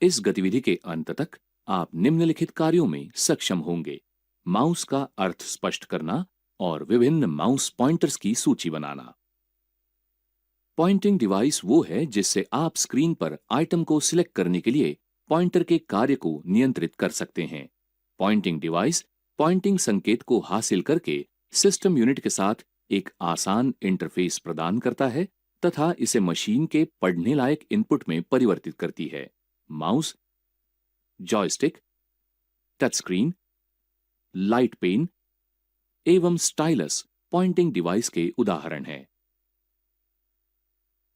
इस गतिविधि के अंत तक आप निम्नलिखित कार्यों में सक्षम होंगे: माउस का अर्थ स्पष्ट करना और विभिन्न माउस पॉइंटर्स की सूची बनाना। पॉइंटिंग डिवाइस वो है जिससे आप स्क्रीन पर आइटम को सिलेक्ट करने के लिए पॉइंटर के कार्य को नियंत्रित कर सकते हैं। पॉइंटिंग डिवाइस पॉइंटिंग संकेत को हासिल करके सिस्टम यूनिट के साथ एक आसान इंटरफेस प्रदान करता है तथा इसे मशीन के पढ़ने लायक इनपुट में परिवर्तित करती है। Mouse, joystick, touch screen, light pen एवं स्टाइलस पॉइंटिंग डिवाइस के उदाहरण हैं।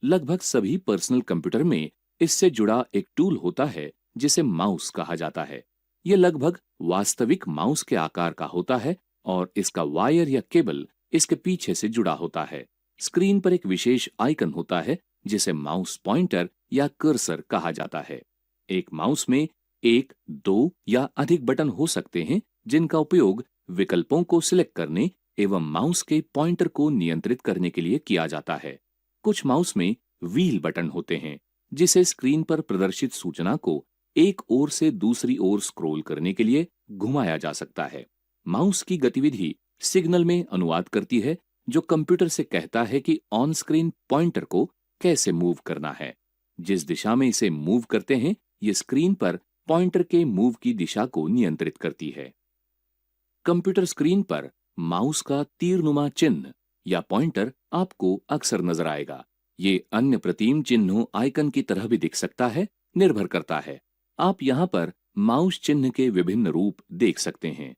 लगभग सभी पर्सनल कंप्यूटर में इससे जुड़ा एक टूल होता है जिसे माउस कहा जाता है। यह लगभग वास्तविक माउस के आकार का होता है और इसका वायर या केबल इसके पीछे से जुड़ा होता है। स्क्रीन पर एक विशेष आइकन होता है जिसे माउस पॉइंटर या कर्सर कहा जाता है। एक माउस में एक, दो या अधिक बटन हो सकते हैं जिनका उपयोग विकल्पों को सिलेक्ट करने एवं माउस के पॉइंटर को नियंत्रित करने के लिए किया जाता है। कुछ माउस में व्हील बटन होते हैं जिसे स्क्रीन पर प्रदर्शित सूचना को एक ओर से दूसरी ओर स्क्रॉल करने के लिए घुमाया जा सकता है। माउस की गतिविधि सिग्नल में अनुवाद करती है जो कंप्यूटर से कहता है कि ऑन स्क्रीन पॉइंटर को कैसे मूव करना है। जिस दिशा में इसे मूव करते हैं ये स्क्रीन पर पॉइंटर के मूव की दिशा को नियंत्रित करती है। कंप्यूटर स्क्रीन पर माउस का तीरनुमा चिन्ह या पॉइंटर आपको अक्सर नजर आएगा। ये अन्य प्रतीम चिन्हों आइकन की तरह भी दिख सकता है, निर्भर करता है। आप यहाँ पर माउस चिन्ह के विभिन्न रूप देख सकते हैं।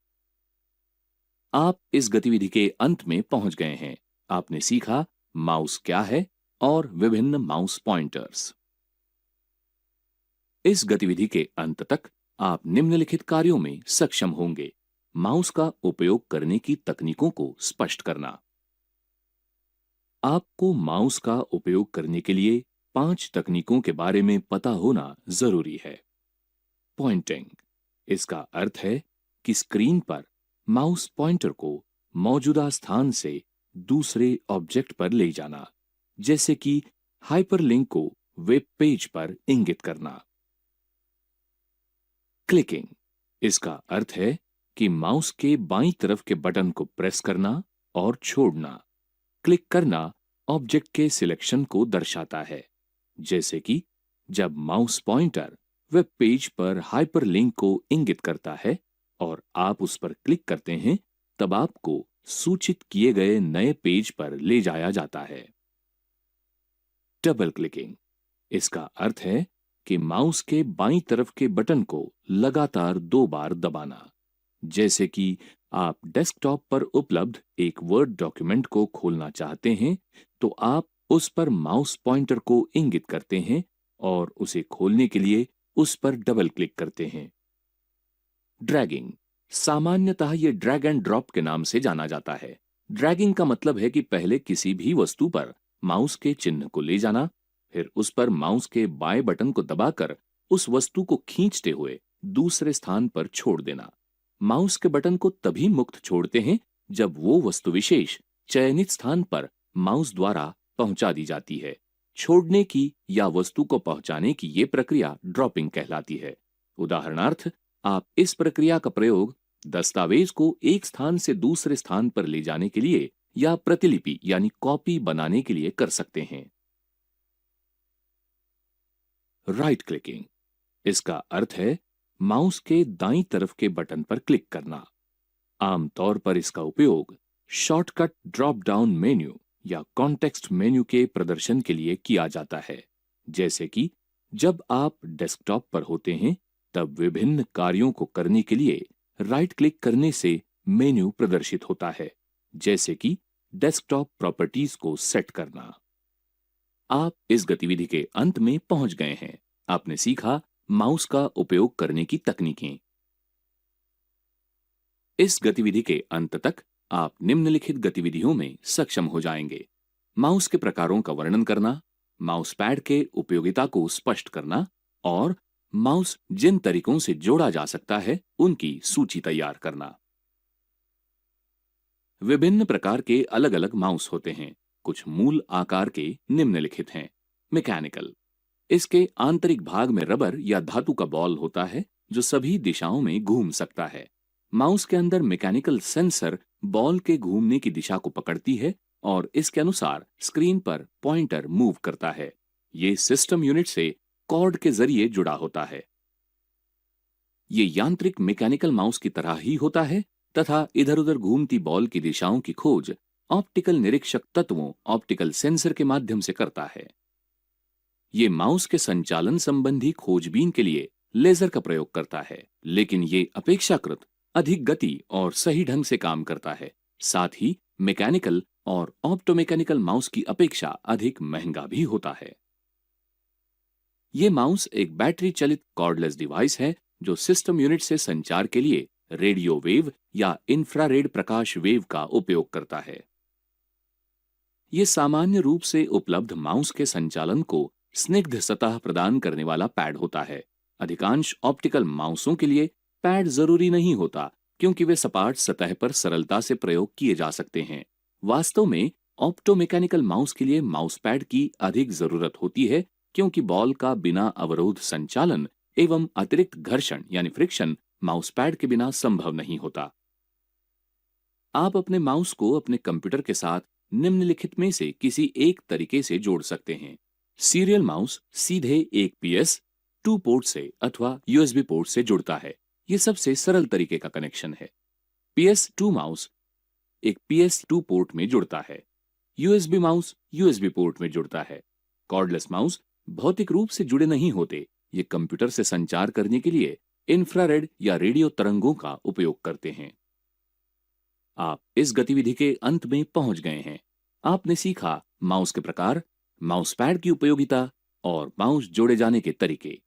आप इस गतिविधि के अंत में पहुंच गए हैं। आपने सीखा माउस क्या है और विभिन्न माउस पॉइंटर्स। इस गतिविधि के अंत तक आप निम्नलिखित कार्यों में सक्षम होंगे: माउस का उपयोग करने की तकनीकों को स्पष्ट करना। आपको माउस का उपयोग करने के लिए 5 तकनीकों के बारे में पता होना जरूरी है। पॉइंटिंग, इसका अर्थ है कि स्क्रीन पर माउस पॉइंटर को मौजूदा स्थान से दूसरे ऑब्जेक्ट पर ले जाना, जैसे कि हाइपरलिंक को वेब पेज पर इंगित करना। क्लिकिंग, इसका अर्थ है कि माउस के बाईं तरफ के बटन को प्रेस करना और छोड़ना। क्लिक करना ऑब्जेक्ट के सिलेक्शन को दर्शाता है, जैसे कि जब माउस पॉइंटर वेब पेज पर हाइपरलिंक को इंगित करता है और आप उस पर क्लिक करते हैं तब आपको सूचित किए गए नए पेज पर ले जाया जाता है। डबल क्लिकिंग, इसका अर्थ है कि माउस के बाईं तरफ के बटन को लगातार 2 बार दबाना, जैसे कि आप डेस्कटॉप पर उपलब्ध एक वर्ड डॉक्यूमेंट को खोलना चाहते हैं तो आप उस पर माउस पॉइंटर को इंगित करते हैं और उसे खोलने के लिए उस पर डबल क्लिक करते हैं। ड्रैगिंग, सामान्यतः ये ड्रैग एंड ड्रॉप के नाम से जाना जाता है। ड्रैगिंग का मतलब है कि पहले किसी भी वस्तु पर माउस के चिन्ह को ले जाना, फिर उस पर माउस के बाएं बटन को दबाकर उस वस्तु को खींचते हुए दूसरे स्थान पर छोड़ देना। माउस के बटन को तभी मुक्त छोड़ते हैं जब वो वस्तु विशेष चयनित स्थान पर माउस द्वारा पहुंचा दी जाती है। छोड़ने की या वस्तु को पहुंचाने की ये प्रक्रिया ड्रॉपिंग कहलाती है। उदाहरणार्थ, आप इस प्रक्रिया का प्रयोग दस्तावेज को एक स्थान से दूसरे स्थान पर ले जाने के लिए या प्रतिलिपि यानी कॉपी बनाने के लिए कर सकते हैं। राइट क्लिकिंग, इसका अर्थ है माउस के दाईं तरफ के बटन पर क्लिक करना। आमतौर पर इसका उपयोग शॉर्टकट ड्रॉप डाउन मेन्यू या कॉन्टेक्स्ट मेन्यू के प्रदर्शन के लिए किया जाता है, जैसे कि जब आप डेस्कटॉप पर होते हैं तब विभिन्न कार्यों को करने के लिए राइट क्लिक करने से मेन्यू प्रदर्शित होता है, जैसे कि डेस्कटॉप प्रॉपर्टीज को सेट करना। आप इस गतिविधि के अंत में पहुंच गए हैं। आपने सीखा माउस का उपयोग करने की तकनीकें। इस गतिविधि के अंत तक आप निम्नलिखित गतिविधियों में सक्षम हो जाएंगे: माउस के प्रकारों का वर्णन करना, माउस पैड के उपयोगिता को स्पष्ट करना और माउस जिन तरीकों से जोड़ा जा सकता है उनकी सूची तैयार करना। विभिन्न प्रकार के अलग अलग माउस होते हैं। कुछ मूल आकार के निम्नलिखित हैं: मैकेनिकल, इसके आंतरिक भाग में रबर या धातु का बॉल होता है जो सभी दिशाओं में घूम सकता है। माउस के अंदर मैकेनिकल सेंसर बॉल के घूमने की दिशा को पकड़ती है और इसके अनुसार स्क्रीन पर पॉइंटर मूव करता है। ये सिस्टम यूनिट से कॉर्ड के जरिए जुड़ा होता है। ये यांत्रिक मैकेनिकल माउस की तरह ही होता है तथा इधर उधर घूमती बॉल की दिशाओं की खोज ऑप्टिकल निरीक्षक तत्वों ऑप्टिकल सेंसर के माध्यम से करता है। ये माउस के संचालन संबंधी खोजबीन के लिए लेजर का प्रयोग करता है, लेकिन ये अपेक्षाकृत अधिक गति और सही ढंग से काम करता है। साथ ही मैकेनिकल और ऑप्टोमैकेनिकल माउस की अपेक्षा अधिक महंगा भी होता है। ये माउस एक बैटरी चलित कॉर्डलेस डिवाइस है जो सिस्टम यूनिट से संचार के लिए रेडियो वेव या इंफ्रारेड प्रकाश वेव का उपयोग करता है। ये सामान्य रूप से उपलब्ध माउस के संचालन को स्निग्ध सतह प्रदान करने वाला पैड होता है। अधिकांश ऑप्टिकल माउसों के लिए पैड जरूरी नहीं होता क्योंकि वे सपाट सतह पर सरलता से प्रयोग किए जा सकते हैं। वास्तव में ऑप्टोमैकेनिकल माउस के लिए माउस पैड की अधिक जरूरत होती है क्योंकि बॉल का बिना अवरोध संचालन एवं अतिरिक्त घर्षण यानी फ्रिक्शन माउस पैड के बिना संभव नहीं होता। आप अपने माउस को अपने कंप्यूटर के साथ निम्नलिखित में से किसी एक तरीके से जोड़ सकते हैं। सीरियल माउस सीधे एक PS2 पोर्ट से अथवा USB पोर्ट से जुड़ता है। यह सबसे सरल तरीके का कनेक्शन है। PS2 माउस एक PS2 पोर्ट में जुड़ता है। USB माउस USB पोर्ट में जुड़ता है। कॉर्डलेस माउस भौतिक रूप से जुड़े नहीं होते। ये कंप्यूटर से संचार करने के लिए इंफ्रारेड या रेडियो तरंगों का उपयोग करते हैं। आप इस गतिविधि के अंत में पहुंच गए हैं। आपने सीखा माउस के प्रकार, माउस पैड की उपयोगिता और माउस जोड़े जाने के तरीके।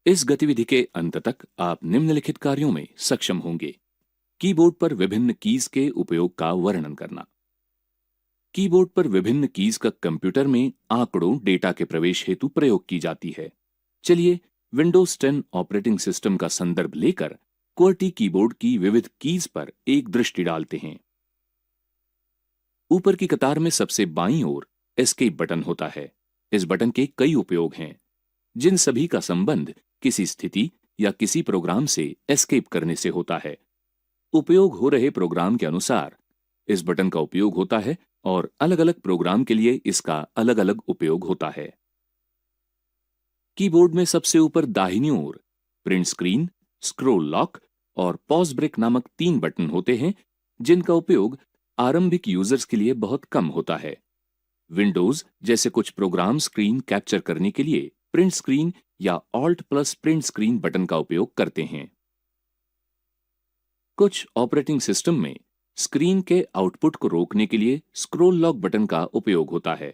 इस गतिविधि के अंत तक आप निम्नलिखित कार्यों में सक्षम होंगे। कीबोर्ड पर विभिन्न कीज के उपयोग का वर्णन करना। कीबोर्ड पर विभिन्न कीज का कंप्यूटर में आंकड़ों डेटा के प्रवेश हेतु प्रयोग की जाती है। चलिए विंडोज 10 ऑपरेटिंग सिस्टम का संदर्भ लेकर QWERTY कीबोर्ड की विविध कीज पर एक दृष्टि डालते हैं। ऊपर की कतार में सबसे बाईं ओर एस्केप बटन होता है। इस बटन के कई उपयोग हैं, जिन सभी का संबंध किसी स्थिति या किसी प्रोग्राम से एस्केप करने से होता है। उपयोग हो रहे प्रोग्राम के अनुसार इस बटन का उपयोग होता है और अलग अलग प्रोग्राम के लिए इसका अलग अलग उपयोग होता है। कीबोर्ड में सबसे ऊपर दाहिनी ओर प्रिंट स्क्रीन, स्क्रोल लॉक और पॉज ब्रेक नामक 3 बटन होते हैं, जिनका उपयोग आरंभिक यूजर्स के लिए बहुत कम होता है। विंडोज जैसे कुछ प्रोग्राम स्क्रीन कैप्चर करने के लिए प्रिंट स्क्रीन या alt plus print screen button का उपयोग करते हैं। कुछ ऑपरेटिंग सिस्टम में स्क्रीन के आउटपुट को रोकने के लिए स्क्रोल लॉक बटन का उपयोग होता है।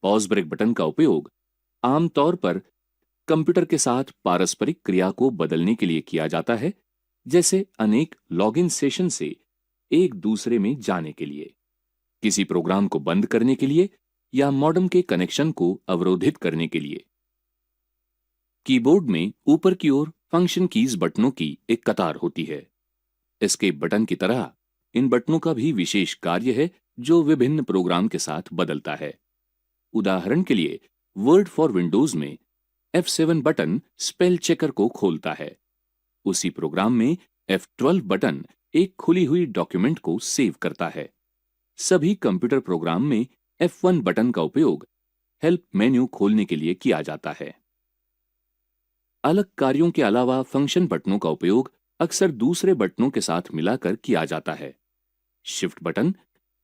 पॉज ब्रेक बटन का उपयोग आमतौर पर कंप्यूटर के साथ पारस्परिक क्रिया को बदलने के लिए किया जाता है, जैसे अनेक लॉगिन सेशन से एक दूसरे में जाने के लिए, किसी प्रोग्राम को बंद करने के लिए या मॉडेम के कनेक्शन को अवरोधित करने के लिए। कीबोर्ड में ऊपर की ओर फंक्शन कीज बटनों की एक कतार होती है। एस्केप बटन की तरह इन बटनों का भी विशेष कार्य है, जो विभिन्न प्रोग्राम के साथ बदलता है। उदाहरण के लिए वर्ड फॉर विंडोज में F7 बटन स्पेल चेकर को खोलता है। उसी प्रोग्राम में F12 बटन एक खुली हुई डॉक्यूमेंट को सेव करता है। सभी कंप्यूटर प्रोग्राम में F1 बटन का उपयोग हेल्प मेन्यू खोलने के लिए किया जाता है। अलग कार्यों के अलावा फंक्शन बटनों का उपयोग अक्सर दूसरे बटनों के साथ मिलाकर किया जाता है। शिफ्ट बटन,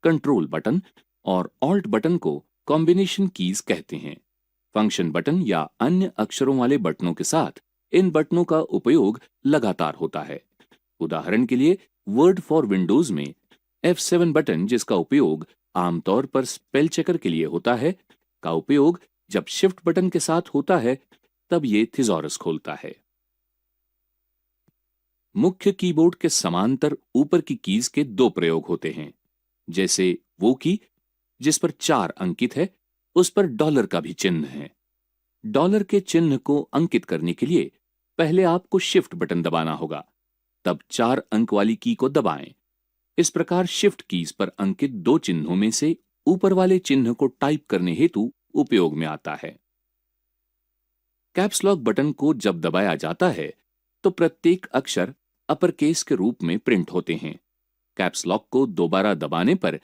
कंट्रोल बटन और ऑल्ट बटन को कॉम्बिनेशन कीज कहते हैं। फंक्शन बटन या अन्य अक्षरों वाले बटनों के साथ इन बटनों का उपयोग लगातार होता है। उदाहरण के लिए वर्ड फॉर विंडोज में F7 बटन, जिसका उपयोग आमतौर पर स्पेल चेकर के लिए होता है, का उपयोग जब शिफ्ट बटन के साथ होता है तब ये थिजॉरस खोलता है। मुख्य कीबोर्ड के समांतर ऊपर की कीज के दो प्रयोग होते हैं, जैसे वो की जिस पर 4 अंकित है, उस पर डॉलर का भी चिन्ह है। डॉलर के चिन्ह को अंकित करने के लिए पहले आपको शिफ्ट बटन दबाना होगा, तब 4 अंक वाली की को दबाएं। इस प्रकार शिफ्ट कीज पर अंकित 2 चिन्हों में से ऊपर वाले चिन्ह को टाइप करने हेतु उपयोग में आता है। कैप्स लॉक बटन को जब दबाया जाता है तो प्रत्येक अक्षर अपर केस के रूप में प्रिंट होते हैं। कैप्स लॉक को दोबारा दबाने पर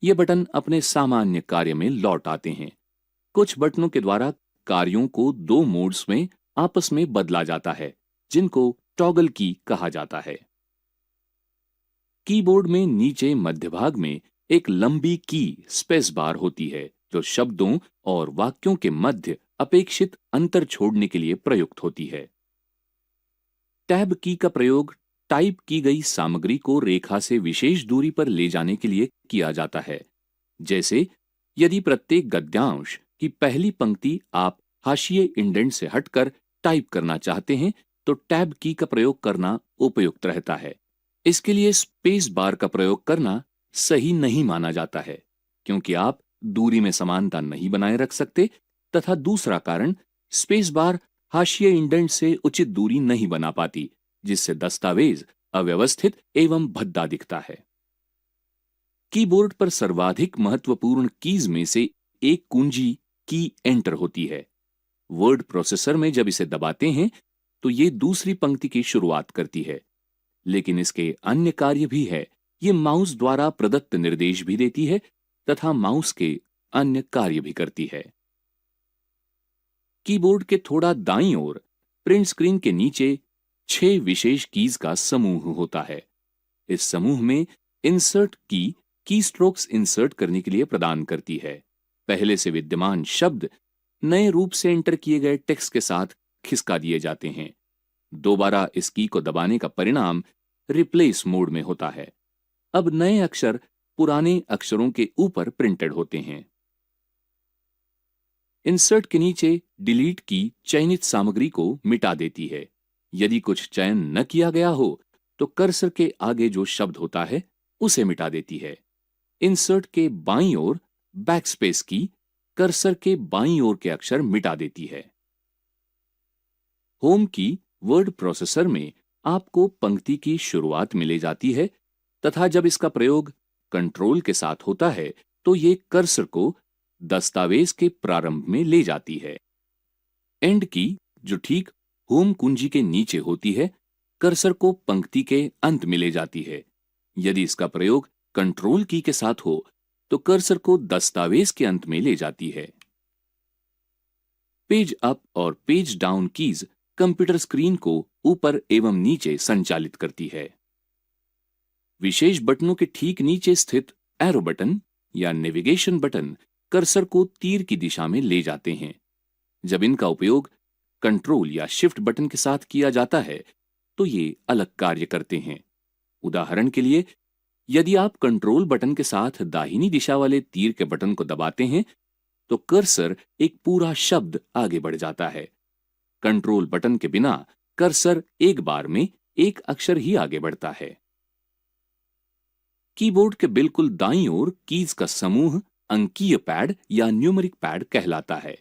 यह बटन अपने सामान्य कार्य में लौट आते हैं। कुछ बटनों के द्वारा कार्यों को 2 मोड्स में आपस में बदला जाता है, जिनको टॉगल की कहा जाता है। कीबोर्ड में नीचे मध्य भाग में एक लंबी की स्पेस बार होती है, जो शब्दों और वाक्यों के मध्य अपेक्षित अंतर छोड़ने के लिए प्रयुक्त होती है। टैब की का प्रयोग टाइप की गई सामग्री को रेखा से विशेष दूरी पर ले जाने के लिए किया जाता है। जैसे यदि प्रत्येक गद्यांश की पहली पंक्ति आप हाशिए इंडेंट से हटकर टाइप करना चाहते हैं तो टैब की का प्रयोग करना उपयुक्त रहता है। इसके लिए स्पेस बार का प्रयोग करना सही नहीं माना जाता है, क्योंकि आप दूरी में समानता नहीं बनाए रख सकते, तथा दूसरा कारण स्पेस बार हाशिए इंडेंट से उचित दूरी नहीं बना पाती, जिससे दस्तावेज अव्यवस्थित एवं भद्दा दिखता है। कीबोर्ड पर सर्वाधिक महत्वपूर्ण कीज में से एक कुंजी की एंटर होती है। वर्ड प्रोसेसर में जब इसे दबाते हैं तो ये दूसरी पंक्ति की शुरुआत करती है, लेकिन इसके अन्य कार्य भी है। ये माउस द्वारा प्रदत्त निर्देश भी देती है तथा माउस के अन्य कार्य भी करती है। कीबोर्ड के थोड़ा दाईं ओर प्रिंट स्क्रीन के नीचे 6 विशेष कीज का समूह होता है। इस समूह में इंसर्ट की स्ट्रोक्स इंसर्ट करने के लिए प्रदान करती है। पहले से विद्यमान शब्द नए रूप से एंटर किए गए टेक्स्ट के साथ खिसका दिए जाते हैं। दोबारा इस की को दबाने का परिणाम रिप्लेस मोड में होता है। अब नए अक्षर पुराने अक्षरों के ऊपर प्रिंटेड होते हैं। इंसर्ट के नीचे डिलीट की चयनित सामग्री को मिटा देती है। यदि कुछ चयन न किया गया हो तो कर्सर के आगे जो शब्द होता है उसे मिटा देती है। इंसर्ट के बाईं ओर बैकस्पेस की कर्सर के बाईं ओर के अक्षर मिटा देती है। होम की वर्ड प्रोसेसर में आपको पंक्ति की शुरुआत में ले जाती है, तथा जब इसका प्रयोग कंट्रोल के साथ होता है तो ये कर्सर को दस्तावेज के प्रारंभ में ले जाती है। एंड की, जो ठीक होम कुंजी के नीचे होती है, कर्सर को पंक्ति के अंत में ले जाती है। यदि इसका प्रयोग कंट्रोल की के साथ हो तो कर्सर को दस्तावेज के अंत में ले जाती है। पेज अप और page down keys computer screen को ऊपर एवं नीचे संचालित करती है। विशेष बटनों के ठीक नीचे स्थित एरो बटन या नेविगेशन बटन कर्सर को तीर की दिशा में ले जाते हैं। जब इनका उपयोग कंट्रोल या शिफ्ट बटन के साथ किया जाता है तो ये अलग कार्य करते हैं। उदाहरण के लिए, यदि आप कंट्रोल बटन के साथ दाहिनी दिशा वाले तीर के बटन को दबाते हैं तो कर्सर एक पूरा शब्द आगे बढ़ जाता है। कंट्रोल बटन के बिना कर्सर एक बार में एक अक्षर ही आगे बढ़ता है। कीबोर्ड के बिल्कुल दाईं ओर कीज का समूह अंकीय पैड या न्यूमेरिक पैड कहलाता है।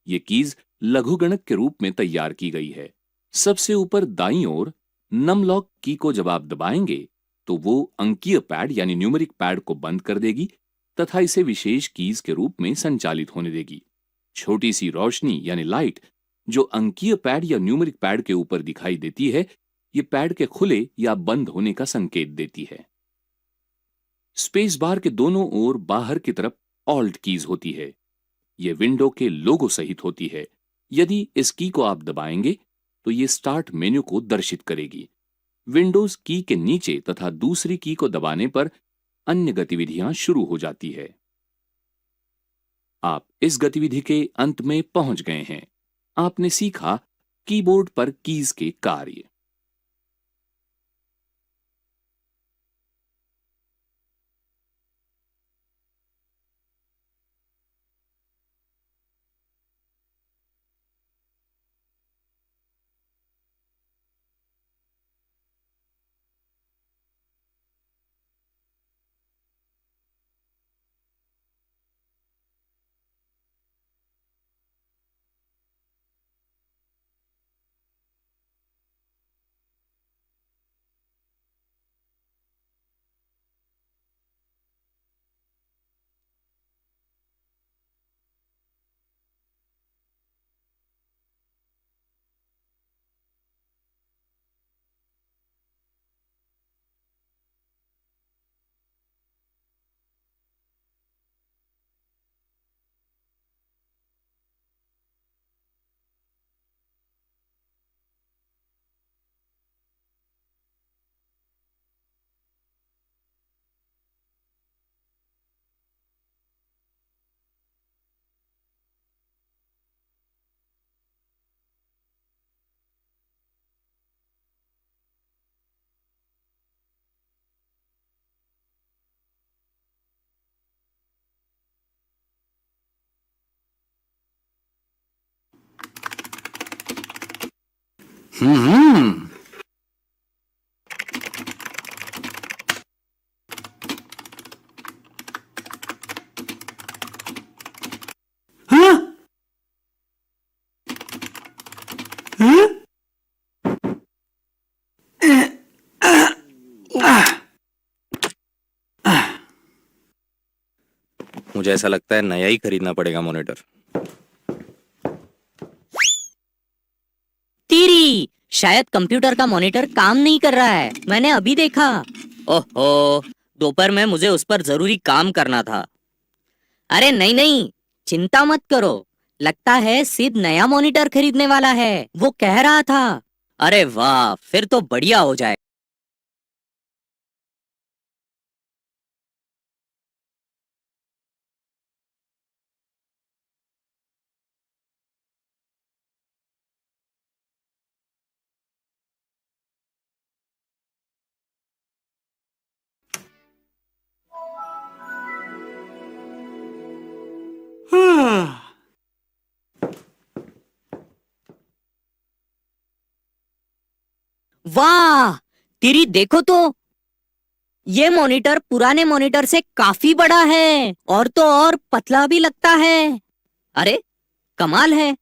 ये कीज लघुगणक के रूप में तैयार की गई है। सबसे ऊपर दाईं ओर नमलॉक की को जब आप दबाएंगे तो वो अंकीय पैड यानी न्यूमेरिक पैड को बंद कर देगी, तथा इसे विशेष कीज के रूप में संचालित होने देगी। छोटी सी रोशनी यानी लाइट जो अंकीय पैड या न्यूमेरिक पैड के ऊपर दिखाई देती है, ये पैड के खुले या बंद होने का संकेत देती है। स्पेस बार के दोनों ओर बाहर की तरफ ऑल्ट कीज होती है। यह विंडो के लोगो सहित होती है। यदि इस की को आप दबाएंगे तो ये स्टार्ट मेन्यू को दर्शित करेगी। विंडोज की के नीचे तथा दूसरी की को दबाने पर अन्य गतिविधियां शुरू हो जाती है। आप इस गतिविधि के अंत में पहुंच गए हैं। आपने सीखा कीबोर्ड पर कीज के कार्य। हम्म। हाँ? हाँ? मुझे ऐसा लगता है नया ही खरीदना पड़ेगा मॉनिटर। तेरी शायद कंप्यूटर का मॉनिटर काम नहीं कर रहा है। मैंने अभी देखा। ओहो, दोपहर में मुझे उस पर जरूरी काम करना था। अरे नहीं नहीं, चिंता मत करो। लगता है सिद नया मॉनिटर खरीदने वाला है, वो कह रहा था। अरे वाह, फिर तो बढ़िया हो जाए। वाह तेरी, देखो तो ये मॉनिटर पुराने मॉनिटर से काफी बड़ा है और तो और पतला भी लगता है। अरे कमाल है,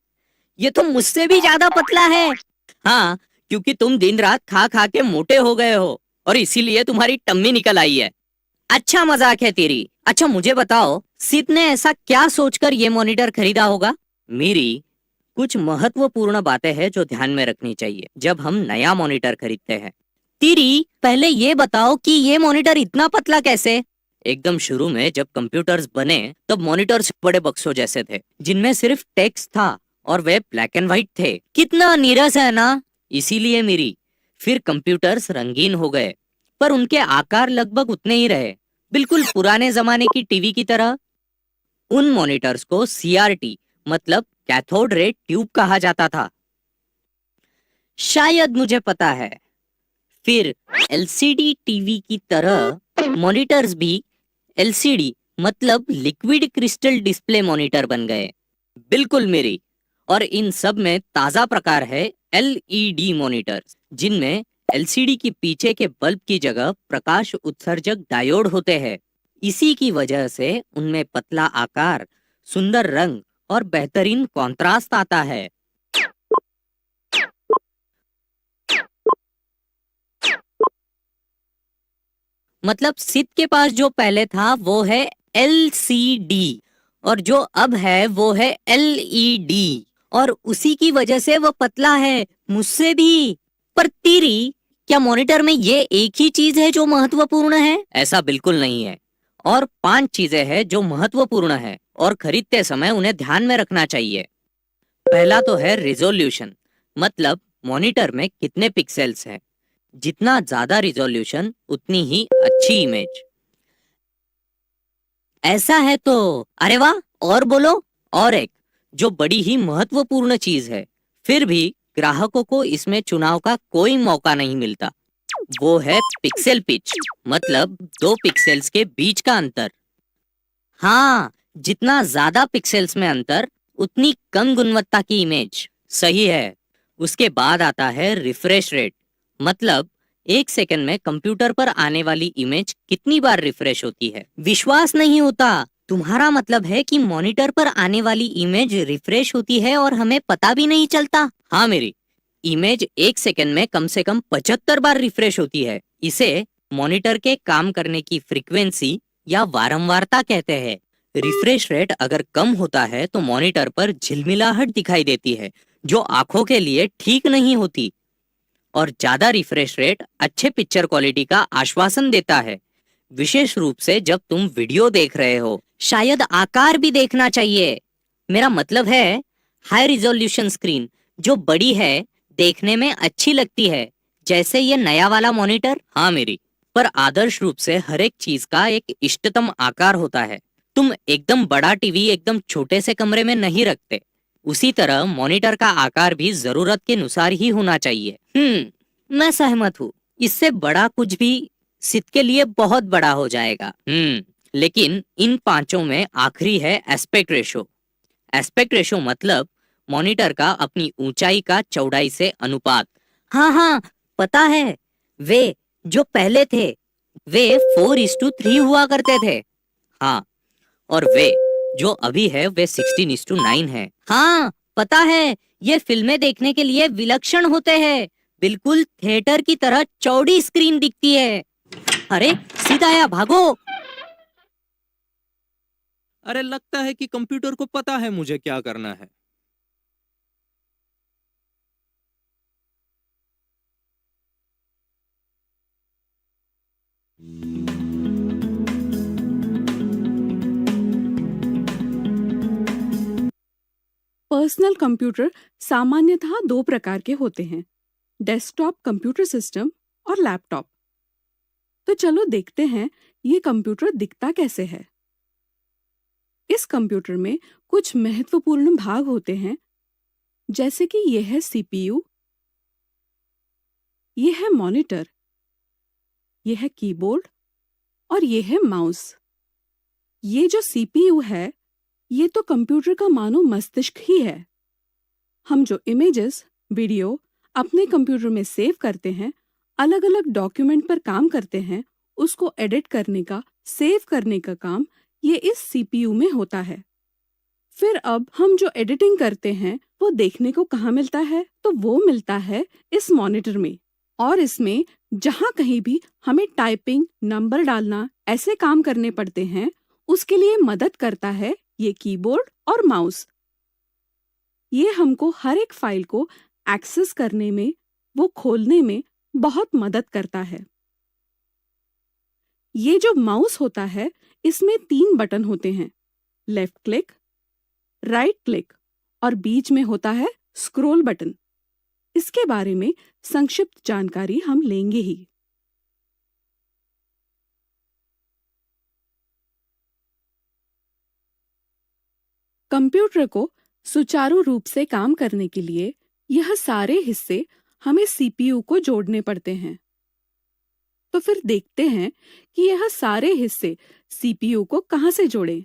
ये तो मुझसे भी ज्यादा पतला है। हाँ, क्योंकि तुम दिन रात खा खा के मोटे हो गए हो और इसीलिए तुम्हारी टम्मी निकल आई है। अच्छा मजाक है तेरी। अच्छा मुझे बताओ, सिद ने ऐसा क्या सोचकर ये मॉनिटर खरीदा होगा? मेरी कुछ महत्वपूर्ण बातें हैं जो ध्यान में रखनी चाहिए जब हम नया मॉनिटर खरीदते हैं। तीरी, पहले ये बताओ कि ये मॉनिटर इतना पतला कैसे? एकदम शुरू में जब कंप्यूटर्स बने तब मॉनिटर्स बड़े बक्सों जैसे थे जिनमें सिर्फ टेक्स्ट था और वे ब्लैक एंड व्हाइट थे। कितना नीरस है ना? इसीलिए मेरी फिर कंप्यूटर्स रंगीन हो गए, पर उनके आकार लगभग उतने ही रहे, बिल्कुल पुराने जमाने की टीवी की तरह। उन मॉनिटर्स को सीआरटी मतलब कैथोड रे ट्यूब कहा जाता था। शायद मुझे पता है। फिर एलसीडी टीवी की तरह मॉनिटर्स भी एलसीडी मतलब लिक्विड क्रिस्टल डिस्प्ले मॉनिटर बन गए। बिल्कुल मेरी। और इन सब में ताजा प्रकार है एलईडी मॉनिटर्स, जिनमें एलसीडी की पीछे के बल्ब की जगह प्रकाश उत्सर्जक डायोड होते हैं। इसी की वजह से उनमें पतला आकार, सुंदर रंग और बेहतरीन कॉन्ट्रास्ट आता है। मतलब सिद के पास जो पहले था वो है LCD और जो अब है वो है LED और उसी की वजह से वो पतला है मुझसे भी। पर तेरी क्या मॉनिटर में ये एक ही चीज है जो महत्वपूर्ण है? ऐसा बिल्कुल नहीं है। और 5 चीजें हैं जो महत्वपूर्ण है और खरीदते समय उन्हें ध्यान में रखना चाहिए। पहला तो है रिजोल्यूशन, मतलब मॉनिटर में कितने पिक्सेल्स हैं। जितना ज्यादा रिजोल्यूशन उतनी ही अच्छी इमेज। ऐसा है तो अरे वाह, और बोलो। और एक जो बड़ी ही महत्वपूर्ण चीज है, फिर भी ग्राहकों को इसमें चुनाव का कोई मौका नहीं मिलता, वो है पिक्सेल पिच, मतलब 2 पिक्सेल्स के बीच का अंतर। हाँ, जितना ज्यादा पिक्सेल्स में अंतर उतनी कम गुणवत्ता की इमेज। सही है। उसके बाद आता है रिफ्रेश रेट, मतलब 1 सेकंड में कंप्यूटर पर आने वाली इमेज कितनी बार रिफ्रेश होती है। विश्वास नहीं होता। तुम्हारा मतलब है कि मॉनिटर पर आने वाली इमेज रिफ्रेश होती है और हमें पता भी नहीं चलता? हाँ मेरी, इमेज 1 सेकंड में कम से कम 75 बार रिफ्रेश होती है। इसे मॉनिटर के काम करने की फ्रीक्वेंसी या वारंवारता कहते हैं। रिफ्रेश रेट अगर कम होता है तो मॉनिटर पर झिलमिलाहट दिखाई देती है, जो आंखों के लिए ठीक नहीं होती। और ज्यादा रिफ्रेश रेट अच्छे पिक्चर क्वालिटी का आश्वासन देता है, विशेष रूप से जब तुम वीडियो देख रहे हो। शायद आकार भी देखना चाहिए। मेरा मतलब है हाई रिजोल्यूशन स्क्रीन जो बड़ी है, देखने में अच्छी लगती है, जैसे ये नया वाला मॉनिटर। हाँ मेरी, पर आदर्श रूप से हर एक चीज का एक इष्टतम आकार होता है। तुम एकदम बड़ा टीवी एकदम छोटे से कमरे में नहीं रखते। उसी तरह मॉनिटर का आकार भी जरूरत के अनुसार ही होना चाहिए। मैं सहमत हूँ। इससे बड़ा कुछ भी सिद्ध के लिए बहुत बड़ा हो जाएगा। लेकिन इन 5 में आखिरी है एस्पेक्ट रेशो। एस्पेक्ट रेशो मतलब मॉनिटर का अपनी ऊंचाई का चौड़ाई से अनुपात। हाँ, पता है। वे जो पहले थे वे 4:3 हुआ करते थे। हाँ, और वे जो अभी है वे 16:9 है। हाँ, पता है। ये फिल्में देखने के लिए विलक्षण होते हैं। बिल्कुल थिएटर की तरह चौड़ी स्क्रीन दिखती है। अरे सीधा आया, भागो। अरे लगता है कि कंप्यूटर को पता है मुझे क्या करना है। पर्सनल कंप्यूटर सामान्यतः 2 प्रकार के होते हैं, डेस्कटॉप कंप्यूटर सिस्टम और लैपटॉप। तो चलो देखते हैं ये कंप्यूटर दिखता कैसे है। इस कंप्यूटर में कुछ महत्वपूर्ण भाग होते हैं, जैसे कि यह है सीपीयू, यह है मॉनिटर, यह है कीबोर्ड और यह है माउस। ये जो सीपीयू है, ये तो कंप्यूटर का मानो मस्तिष्क ही है। हम जो इमेजेस, वीडियो अपने कंप्यूटर में सेव करते हैं, अलग अलग डॉक्यूमेंट पर काम करते हैं, उसको एडिट करने का, सेव करने का काम ये इस सीपीयू में होता है। फिर अब हम जो एडिटिंग करते हैं वो देखने को कहाँ मिलता है? तो वो मिलता है इस मॉनिटर में। और इसमें जहाँ कहीं भी हमें टाइपिंग, नंबर डालना ऐसे काम करने पड़ते हैं, उसके लिए मदद करता है ये कीबोर्ड और माउस। ये हमको हर एक फाइल को एक्सेस करने में, वो खोलने में बहुत मदद करता है। ये जो माउस होता है, इसमें 3 बटन होते हैं, लेफ्ट क्लिक, राइट क्लिक और बीच में होता है स्क्रॉल बटन। इसके बारे में संक्षिप्त जानकारी हम लेंगे ही। कंप्यूटर को सुचारू रूप से काम करने के लिए यह सारे हिस्से हमें सीपीयू को जोड़ने पड़ते हैं। तो फिर देखते हैं कि यह सारे हिस्से सीपीयू को कहाँ से जोड़ें।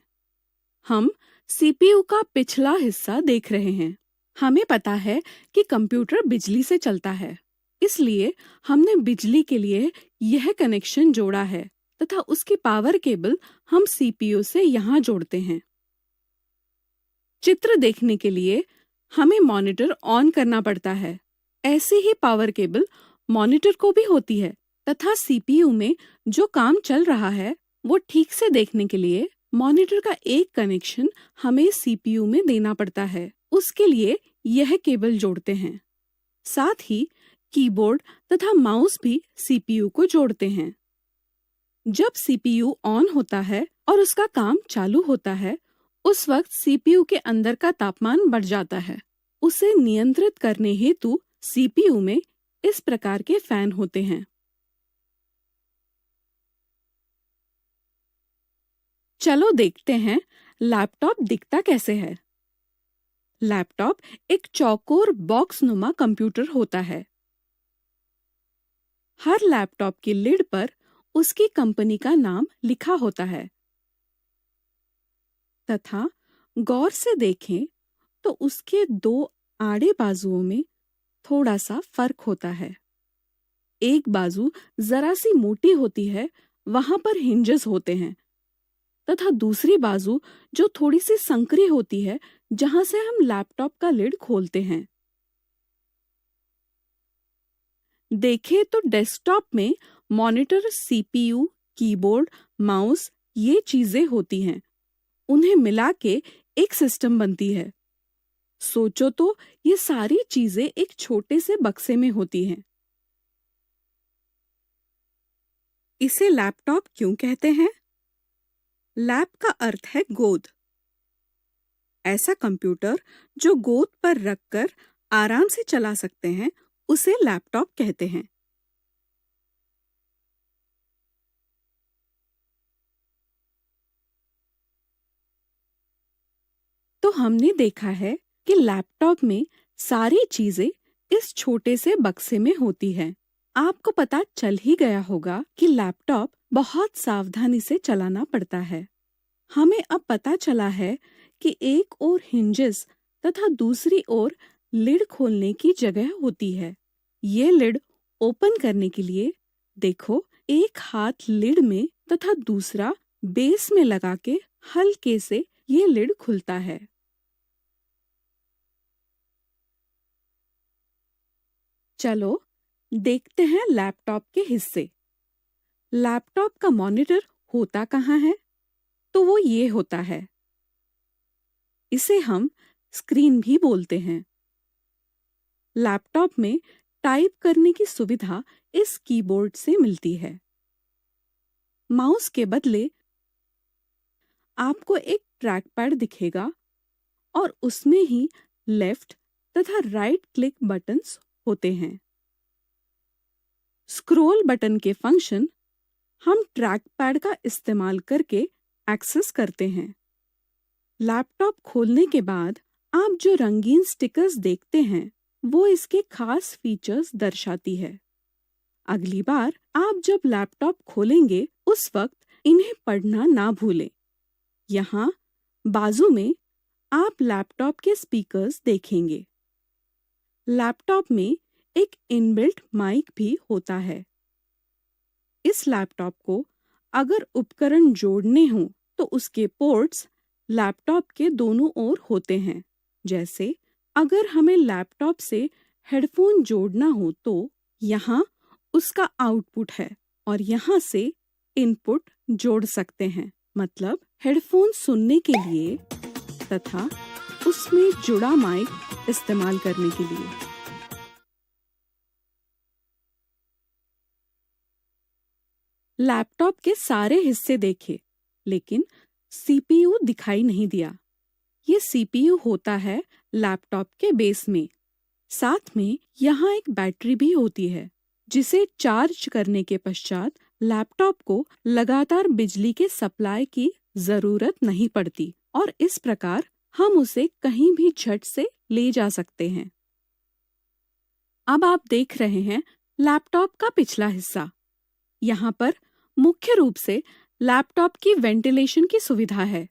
हम सीपीयू का पिछला हिस्सा देख रहे हैं। हमें पता है कि कंप्यूटर बिजली से चलता है, इसलिए हमने बिजली के लिए यह कनेक्शन जोड़ा है तथा उसकी पावर केबल हम सीपीयू से यहाँ जोड़ते हैं। चित्र देखने के लिए हमें मॉनिटर ऑन करना पड़ता है। ऐसी ही पावर केबल मॉनिटर को भी होती है तथा सीपीयू में जो काम चल रहा है वो ठीक से देखने के लिए मॉनिटर का एक कनेक्शन हमें सीपीयू में देना पड़ता है। उसके लिए यह केबल जोड़ते हैं। साथ ही कीबोर्ड तथा माउस भी सीपीयू को जोड़ते हैं। जब सीपीयू ऑन होता है और उसका काम चालू होता है, उस वक्त सीपीयू के अंदर का तापमान बढ़ जाता है। उसे नियंत्रित करने हेतु सीपीयू में इस प्रकार के फैन होते हैं। चलो देखते हैं लैपटॉप दिखता कैसे है। लैपटॉप एक चौकोर बॉक्स नुमा कंप्यूटर होता है। हर लैपटॉप की लिड पर उसकी कंपनी का नाम लिखा होता है तथा गौर से देखें तो उसके दो आड़े बाजुओं में थोड़ा सा फर्क होता है। एक बाजू जरा सी मोटी होती है, वहां पर हिंजेस होते हैं, तथा दूसरी बाजू जो थोड़ी सी संकरी होती है, जहां से हम लैपटॉप का लिड खोलते हैं। देखें तो डेस्कटॉप में मॉनिटर, सीपीयू, कीबोर्ड, माउस ये चीजें होती हैं। उन्हें मिला के एक सिस्टम बनती है। सोचो तो ये सारी चीजें एक छोटे से बक्से में होती हैं। इसे लैपटॉप क्यों कहते हैं? लैप का अर्थ है गोद। ऐसा कंप्यूटर जो गोद पर रखकर आराम से चला सकते हैं, उसे लैपटॉप कहते हैं। तो हमने देखा है कि लैपटॉप में सारी चीजें इस छोटे से बक्से में होती है। आपको पता चल ही गया होगा कि लैपटॉप बहुत सावधानी से चलाना पड़ता है। हमें अब पता चला है कि एक ओर हिंजेस तथा दूसरी ओर लिड खोलने की जगह होती है। ये लिड ओपन करने के लिए देखो, एक हाथ लिड में तथा दूसरा बेस में लगा के हल्के से ये लिड खुलता है। चलो देखते हैं लैपटॉप के हिस्से। लैपटॉप का मॉनिटर होता कहाँ है? तो वो ये होता है। इसे हम स्क्रीन भी बोलते हैं। लैपटॉप में टाइप करने की सुविधा इस कीबोर्ड से मिलती है। माउस के बदले आपको एक ट्रैक पैड दिखेगा और उसमें ही लेफ्ट तथा राइट क्लिक बटन्स होते हैं। स्क्रॉल बटन के फंक्शन हम ट्रैक पैड का इस्तेमाल करके एक्सेस करते हैं। लैपटॉप खोलने के बाद आप जो रंगीन स्टिकर्स देखते हैं, वो इसके खास फीचर्स दर्शाती है। अगली बार आप जब लैपटॉप खोलेंगे, उस वक्त इन्हें पढ़ना ना भूलें। यहाँ बाजू में आप लैपटॉप के स्पीकर्स देखेंगे। लैपटॉप में एक इनबिल्ट माइक भी होता है। इस लैपटॉप को अगर उपकरण जोड़ने हों तो उसके पोर्ट्स लैपटॉप के दोनों ओर होते हैं। जैसे अगर हमें लैपटॉप से हेडफोन जोड़ना हो तो यहाँ उसका आउटपुट है और यहाँ से इनपुट जोड़ सकते हैं, मतलब हेडफोन सुनने के लिए तथा उसमें जुड़ा माइक इस्तेमाल करने के लिए। लैपटॉप के सारे हिस्से देखे, लेकिन सीपीयू दिखाई नहीं दिया। ये सीपीयू होता है लैपटॉप के बेस में। साथ में यहाँ एक बैटरी भी होती है, जिसे चार्ज करने के पश्चात लैपटॉप को लगातार बिजली के सप्लाई की जरूरत नहीं पड़ती और इस प्रकार हम उसे कहीं भी झट से ले जा सकते हैं। अब आप देख रहे हैं लैपटॉप का पिछला हिस्सा। यहाँ पर मुख्य रूप से लैपटॉप की वेंटिलेशन की सुविधा है।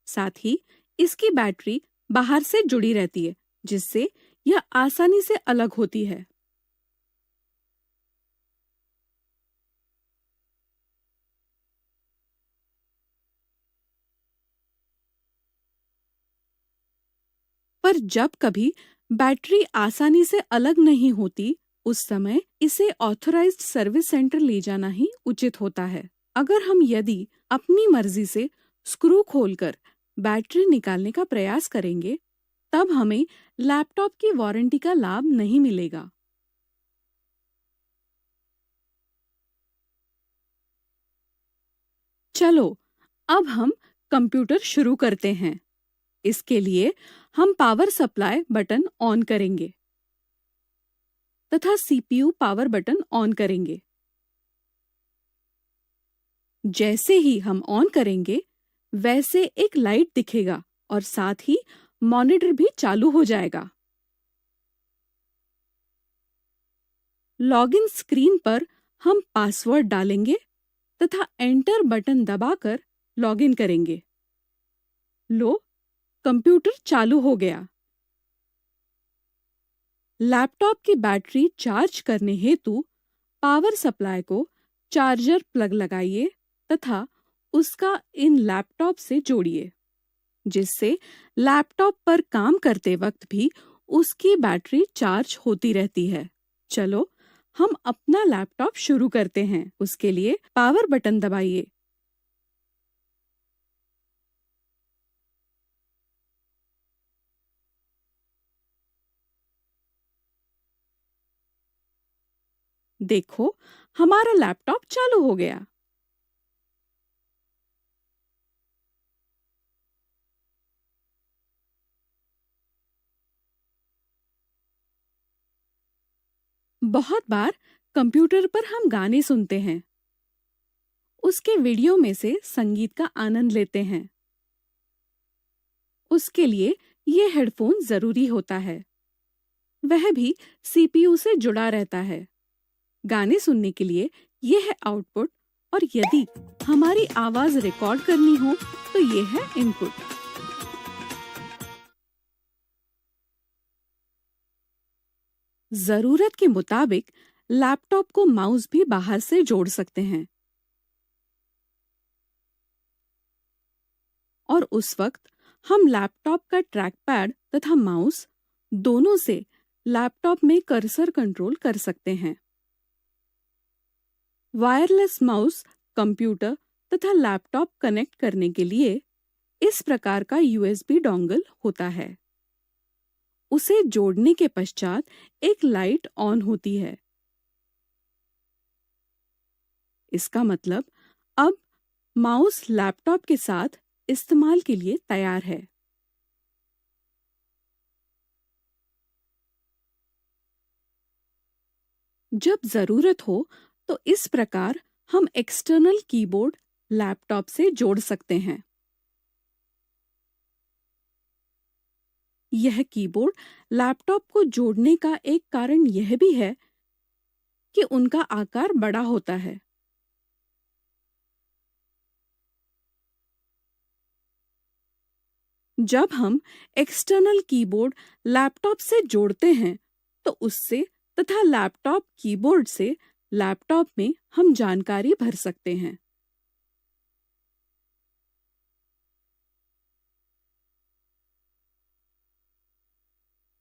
साथ ही इसकी बैटरी बाहर से जुड़ी रहती है, जिससे यह आसानी से अलग होती है। पर जब कभी बैटरी आसानी से अलग नहीं होती, उस समय इसे ऑथराइज्ड सर्विस सेंटर ले जाना ही उचित होता है। अगर हम यदि अपनी मर्जी से स्क्रू खोलकर बैटरी निकालने का प्रयास करेंगे, तब हमें लैपटॉप की वारंटी का लाभ नहीं मिलेगा। चलो, अब हम कंप्यूटर शुरू करते हैं। इसके लिए हम पावर सप्लाई बटन ऑन करेंगे तथा सीपीयू पावर बटन ऑन करेंगे। जैसे ही हम ऑन करेंगे, वैसे एक लाइट दिखेगा और साथ ही मॉनिटर भी चालू हो जाएगा। लॉगिन स्क्रीन पर हम पासवर्ड डालेंगे तथा एंटर बटन दबाकर लॉगिन करेंगे। लो, कंप्यूटर चालू हो गया। लैपटॉप की बैटरी चार्ज करने हेतु पावर सप्लाई को चार्जर प्लग लगाइए तथा उसका इन लैपटॉप से जोड़िए, जिससे लैपटॉप पर काम करते वक्त भी उसकी बैटरी चार्ज होती रहती है। चलो, हम अपना लैपटॉप शुरू करते हैं। उसके लिए पावर बटन दबाइए। देखो, हमारा लैपटॉप चालू हो गया। बहुत बार कंप्यूटर पर हम गाने सुनते हैं, उसके वीडियो में से संगीत का आनंद लेते हैं। उसके लिए ये हेडफोन जरूरी होता है। वह भी सीपीयू से जुड़ा रहता है। गाने सुनने के लिए ये है आउटपुट और यदि हमारी आवाज रिकॉर्ड करनी हो तो ये है इनपुट। जरूरत के मुताबिक लैपटॉप को माउस भी बाहर से जोड़ सकते हैं और उस वक्त हम लैपटॉप का ट्रैक पैड तथा माउस दोनों से लैपटॉप में कर्सर कंट्रोल कर सकते हैं। वायरलेस माउस कंप्यूटर तथा लैपटॉप कनेक्ट करने के लिए इस प्रकार का यूएसबी डोंगल होता है। उसे जोड़ने के पश्चात एक लाइट ऑन होती है। इसका मतलब अब माउस लैपटॉप के साथ इस्तेमाल के लिए तैयार है। जब जरूरत हो तो इस प्रकार हम एक्सटर्नल कीबोर्ड लैपटॉप से जोड़ सकते हैं। यह कीबोर्ड लैपटॉप को जोड़ने का एक कारण यह भी है कि उनका आकार बड़ा होता है। जब हम एक्सटर्नल कीबोर्ड लैपटॉप से जोड़ते हैं तो उससे तथा लैपटॉप कीबोर्ड से लैपटॉप में हम जानकारी भर सकते हैं।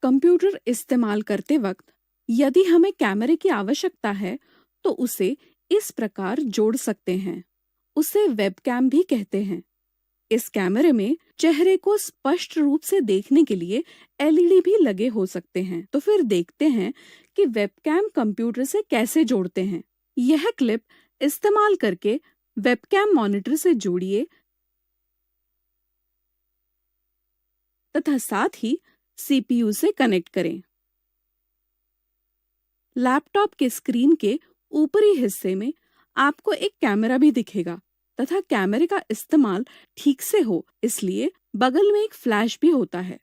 कंप्यूटर इस्तेमाल करते वक्त यदि हमें कैमरे की आवश्यकता है तो उसे इस प्रकार जोड़ सकते हैं। उसे वेबकैम भी कहते हैं। इस कैमरे में चेहरे को स्पष्ट रूप से देखने के लिए एलईडी भी लगे हो सकते हैं। तो फिर देखते हैं कि वेबकैम कंप्यूटर से कैसे जोड़ते हैं। यह क्लिप इस्तेमाल करके वेबकैम मॉनिटर से जोड़िए तथा साथ ही सीपीयू से कनेक्ट करें। लैपटॉप के स्क्रीन के ऊपरी हिस्से में आपको एक कैमरा भी दिखेगा तथा कैमरे का इस्तेमाल ठीक से हो इसलिए बगल में एक फ्लैश भी होता है।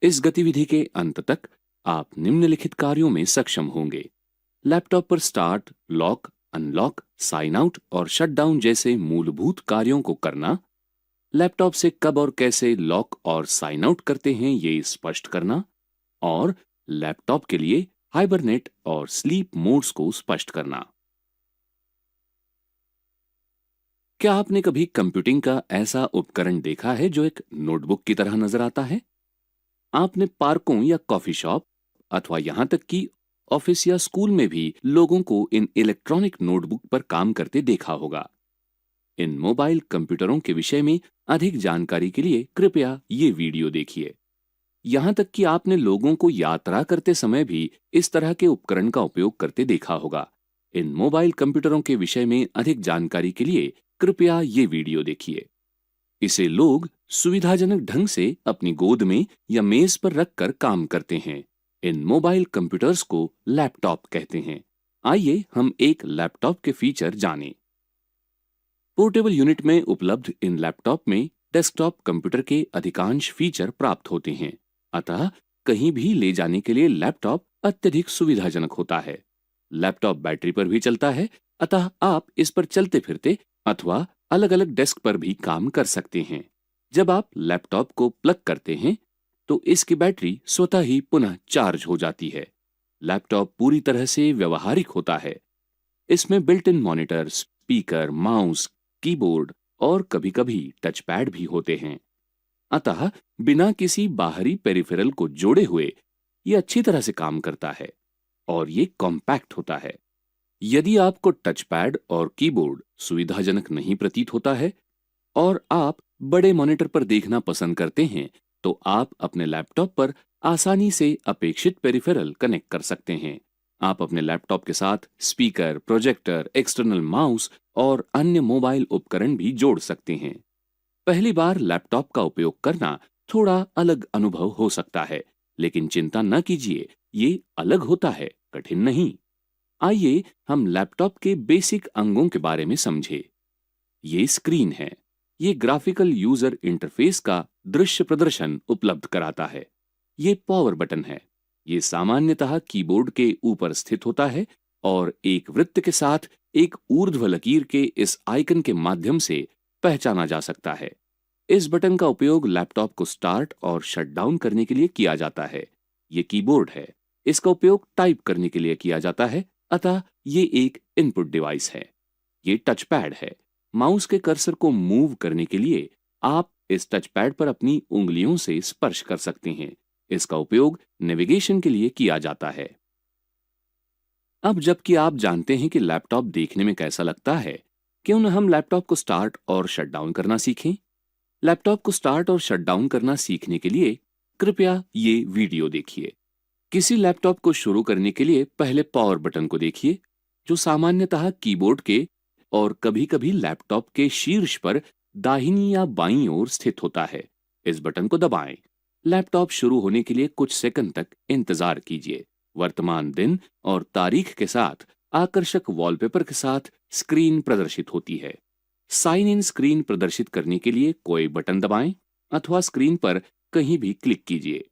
इस गतिविधि के अंत तक आप निम्नलिखित कार्यों में सक्षम होंगे। लैपटॉप पर start, lock, unlock, sign out और शट डाउन जैसे मूलभूत कार्यों को करना, लैपटॉप से कब और कैसे लॉक और साइन आउट करते हैं ये स्पष्ट करना और लैपटॉप के लिए हाइबरनेट और स्लीप मोड्स को स्पष्ट करना। क्या आपने कभी कंप्यूटिंग का ऐसा उपकरण देखा है जो एक नोटबुक की तरह नजर आता है? आपने पार्कों या कॉफी शॉप अथवा यहाँ तक कि ऑफिस या स्कूल में भी लोगों को इन इलेक्ट्रॉनिक नोटबुक पर काम करते देखा होगा। इन मोबाइल कंप्यूटरों के विषय में अधिक जानकारी के लिए कृपया ये वीडियो देखिए। यहाँ तक कि आपने लोगों को यात्रा करते समय भी इस तरह के उपकरण का उपयोग करते देखा होगा। इन मोबाइल कंप्यूटरों के विषय में अधिक जानकारी के लिए कृपया ये वीडियो देखिए। इसे लोग सुविधाजनक ढंग से अपनी गोद में या मेज पर रखकर काम करते हैं। इन मोबाइल कंप्यूटर्स को लैपटॉप कहते हैं। आइए हम एक लैपटॉप के फीचर जानें। पोर्टेबल यूनिट में उपलब्ध इन लैपटॉप में डेस्कटॉप कंप्यूटर के अधिकांश फीचर प्राप्त होते हैं, अतः कहीं भी ले जाने के लिए लैपटॉप अत्यधिक सुविधाजनक होता है। लैपटॉप बैटरी पर भी चलता है, अतः आप इस पर चलते फिरते अथवा अलग अलग डेस्क पर भी काम कर सकते हैं। जब आप लैपटॉप को प्लग करते हैं तो इसकी बैटरी स्वतः ही पुनः चार्ज हो जाती है। लैपटॉप पूरी तरह से व्यवहारिक होता है। इसमें built in monitor, speaker, mouse, keyboard और कभी-कभी टच पैड भी होते हैं। अतः बिना किसी बाहरी पेरिफेरल को जोड़े हुए ये अच्छी तरह से काम करता है और ये कॉम्पैक्ट होता है। यदि आपको टच पैड और कीबोर्ड सुविधाजनक नहीं प्रतीत होता है और आप बड़े मॉनिटर पर देखना पसंद करते हैं, तो आप अपने लैपटॉप पर आसानी से अपेक्षित पेरिफेरल कनेक्ट कर सकते हैं। आप अपने लैपटॉप के साथ स्पीकर, प्रोजेक्टर, एक्सटर्नल माउस और अन्य मोबाइल उपकरण भी जोड़ सकते हैं। पहली बार लैपटॉप का उपयोग करना थोड़ा अलग अनुभव हो सकता है, लेकिन चिंता न कीजिए, ये अलग होता है, कठिन नहीं। आइए हम लैपटॉप के बेसिक अंगों के बारे में समझें। ये स्क्रीन है। ये ग्राफिकल यूजर इंटरफेस का दृश्य प्रदर्शन उपलब्ध कराता है। ये पावर बटन है। ये सामान्यतः कीबोर्ड के ऊपर स्थित होता है और एक वृत्त के साथ एक ऊर्ध्व लकीर के इस आइकन के माध्यम से पहचाना जा सकता है। इस बटन का उपयोग लैपटॉप को स्टार्ट और शट डाउन करने के लिए किया जाता है। ये कीबोर्ड है। इसका उपयोग टाइप करने के लिए किया जाता है, अतः ये एक इनपुट डिवाइस है। ये टच पैड है। माउस के कर्सर को मूव करने के लिए आप इस टच पैड पर अपनी उंगलियों से स्पर्श कर सकते हैं। इसका उपयोग नेविगेशन के लिए किया जाता है। अब जबकि आप जानते हैं कि लैपटॉप देखने में कैसा लगता है, क्यों न हम लैपटॉप को स्टार्ट और शट डाउन करना सीखें। लैपटॉप को स्टार्ट और शट डाउन करना सीखने के लिए कृपया ये वीडियो देखिए। किसी लैपटॉप को शुरू करने के लिए पहले पावर बटन को देखिए, जो सामान्यतः कीबोर्ड के और कभी-कभी लैपटॉप के शीर्ष पर दाहिनी या बाईं ओर स्थित होता है। इस बटन को दबाएं। लैपटॉप शुरू होने के लिए कुछ सेकंड तक इंतजार कीजिए। वर्तमान दिन और तारीख के साथ आकर्षक वॉलपेपर के साथ स्क्रीन प्रदर्शित होती है। साइन इन स्क्रीन प्रदर्शित करने के लिए कोई बटन दबाएं अथवा स्क्रीन पर कहीं भी क्लिक कीजिए।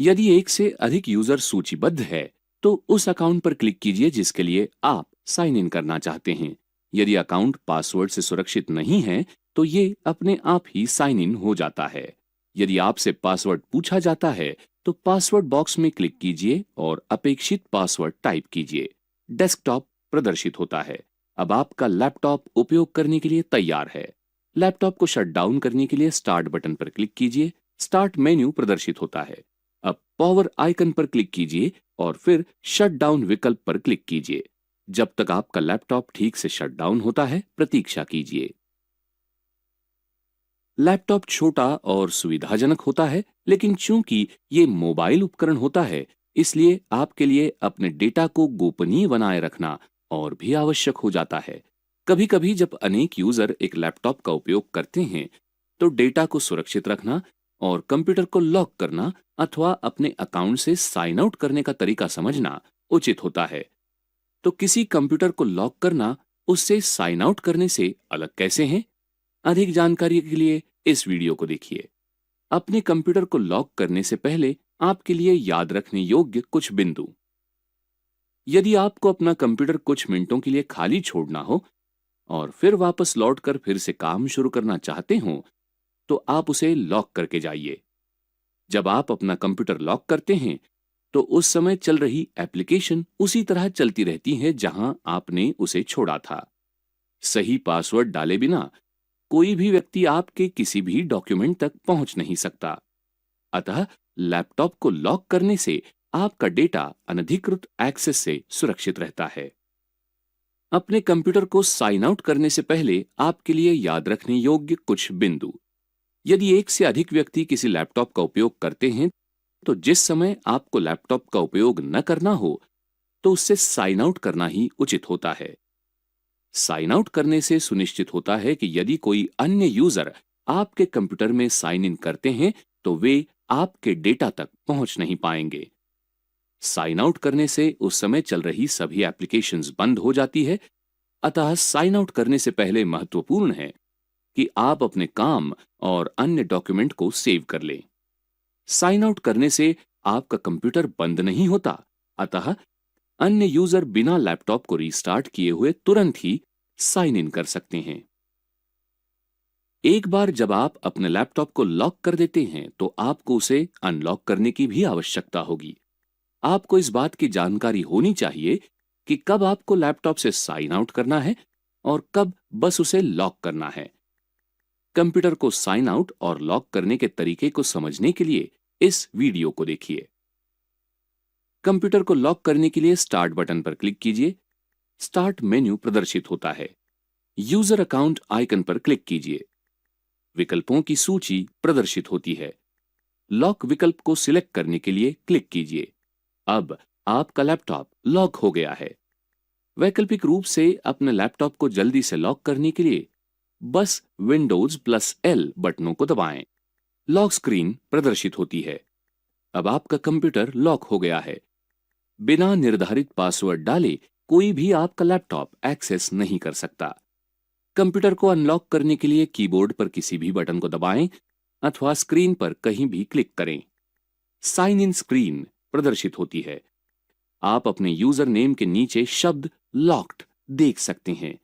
यदि एक से अधिक यूजर सूचीबद्ध है, तो उस अकाउंट पर क्लिक कीजिए जिसके लिए आप साइन इन करना चाहते हैं। यदि अकाउंट पासवर्ड से सुरक्षित नहीं है, तो ये अपने आप ही साइन इन हो जाता है। यदि आपसे पासवर्ड पूछा जाता है, तो पासवर्ड बॉक्स में क्लिक कीजिए और अपेक्षित पासवर्ड टाइप कीजिए। डेस्कटॉप प्रदर्शित होता है। अब आपका लैपटॉप उपयोग करने के लिए तैयार है। लैपटॉप को शट डाउन करने के लिए स्टार्ट बटन पर क्लिक कीजिए। स्टार्ट मेन्यू प्रदर्शित होता है। अब पावर आइकन पर क्लिक कीजिए और फिर शट डाउन विकल्प पर क्लिक कीजिए। जब तक आपका लैपटॉप ठीक से शट डाउन होता है, प्रतीक्षा कीजिए। लैपटॉप छोटा और सुविधाजनक होता है, लेकिन चूंकि ये मोबाइल उपकरण होता है, इसलिए आपके लिए अपने डेटा को गोपनीय बनाए रखना और भी आवश्यक हो जाता है। कभी-कभी जब अनेक यूजर एक लैपटॉप का उपयोग करते हैं, तो डेटा को सुरक्षित रखना और कंप्यूटर को लॉक करना अथवा अपने अकाउंट से साइन आउट करने का तरीका समझना उचित होता है। तो किसी कंप्यूटर को लॉक करना उससे साइन आउट करने से अलग कैसे है? अधिक जानकारी के लिए इस वीडियो को देखिए। अपने कंप्यूटर को लॉक करने से पहले आपके लिए याद रखने योग्य कुछ बिंदु। यदि आपको अपना कंप्यूटर कुछ मिनटों के लिए खाली छोड़ना हो और फिर वापस लौटकर फिर से काम शुरू करना चाहते हो, तो आप उसे लॉक करके जाइए। जब आप अपना कंप्यूटर लॉक करते हैं, तो उस समय चल रही एप्लीकेशन उसी तरह चलती रहती है जहां आपने उसे छोड़ा था। सही पासवर्ड डाले बिना कोई भी व्यक्ति आपके किसी भी डॉक्यूमेंट तक पहुंच नहीं सकता। अतः लैपटॉप को लॉक करने से आपका डेटा अनधिकृत एक्सेस से सुरक्षित रहता है। अपने कंप्यूटर को साइन आउट करने से पहले आपके लिए याद रखने योग्य कुछ बिंदु। यदि एक से अधिक व्यक्ति किसी लैपटॉप का उपयोग करते हैं, तो जिस समय आपको लैपटॉप का उपयोग न करना हो, तो उससे साइन आउट करना ही उचित होता है। साइन आउट करने से सुनिश्चित होता है कि यदि कोई अन्य यूजर आपके कंप्यूटर में साइन इन करते हैं, तो वे आपके डेटा तक पहुंच नहीं पाएंगे। साइन आउट करने से उस समय चल रही सभी एप्लीकेशंस बंद हो जाती है। अतः साइन आउट करने से पहले महत्वपूर्ण है कि आप अपने काम और अन्य डॉक्यूमेंट को सेव कर लें। साइन आउट करने से आपका कंप्यूटर बंद नहीं होता, अतः अन्य यूजर बिना लैपटॉप को रीस्टार्ट किए हुए तुरंत ही साइन इन कर सकते हैं। एक बार जब आप अपने लैपटॉप को लॉक कर देते हैं, तो आपको उसे अनलॉक करने की भी आवश्यकता होगी। आपको इस बात की जानकारी होनी चाहिए कि कब आपको लैपटॉप से साइन आउट करना है और कब बस उसे लॉक करना है। कंप्यूटर को साइन आउट और लॉक करने के तरीके को समझने के लिए इस वीडियो को देखिए। कंप्यूटर को लॉक करने के लिए स्टार्ट बटन पर क्लिक कीजिए। स्टार्ट मेन्यू प्रदर्शित होता है। यूजर अकाउंट आइकन पर क्लिक कीजिए। विकल्पों की सूची प्रदर्शित होती है। लॉक विकल्प को सिलेक्ट करने के लिए क्लिक कीजिए। अब आपका लैपटॉप लॉक हो गया है। वैकल्पिक रूप से अपने लैपटॉप को जल्दी से लॉक करने के लिए बस Windows+L बटनों को दबाएं। लॉक स्क्रीन प्रदर्शित होती है। अब आपका कंप्यूटर लॉक हो गया है। बिना निर्धारित पासवर्ड डाले कोई भी आपका लैपटॉप एक्सेस नहीं कर सकता। कंप्यूटर को अनलॉक करने के लिए कीबोर्ड पर किसी भी बटन को दबाएं अथवा स्क्रीन पर कहीं भी क्लिक करें। साइन इन स्क्रीन प्रदर्शित होती है। आप अपने यूजर नेम के नीचे शब्द लॉक्ड देख सकते हैं।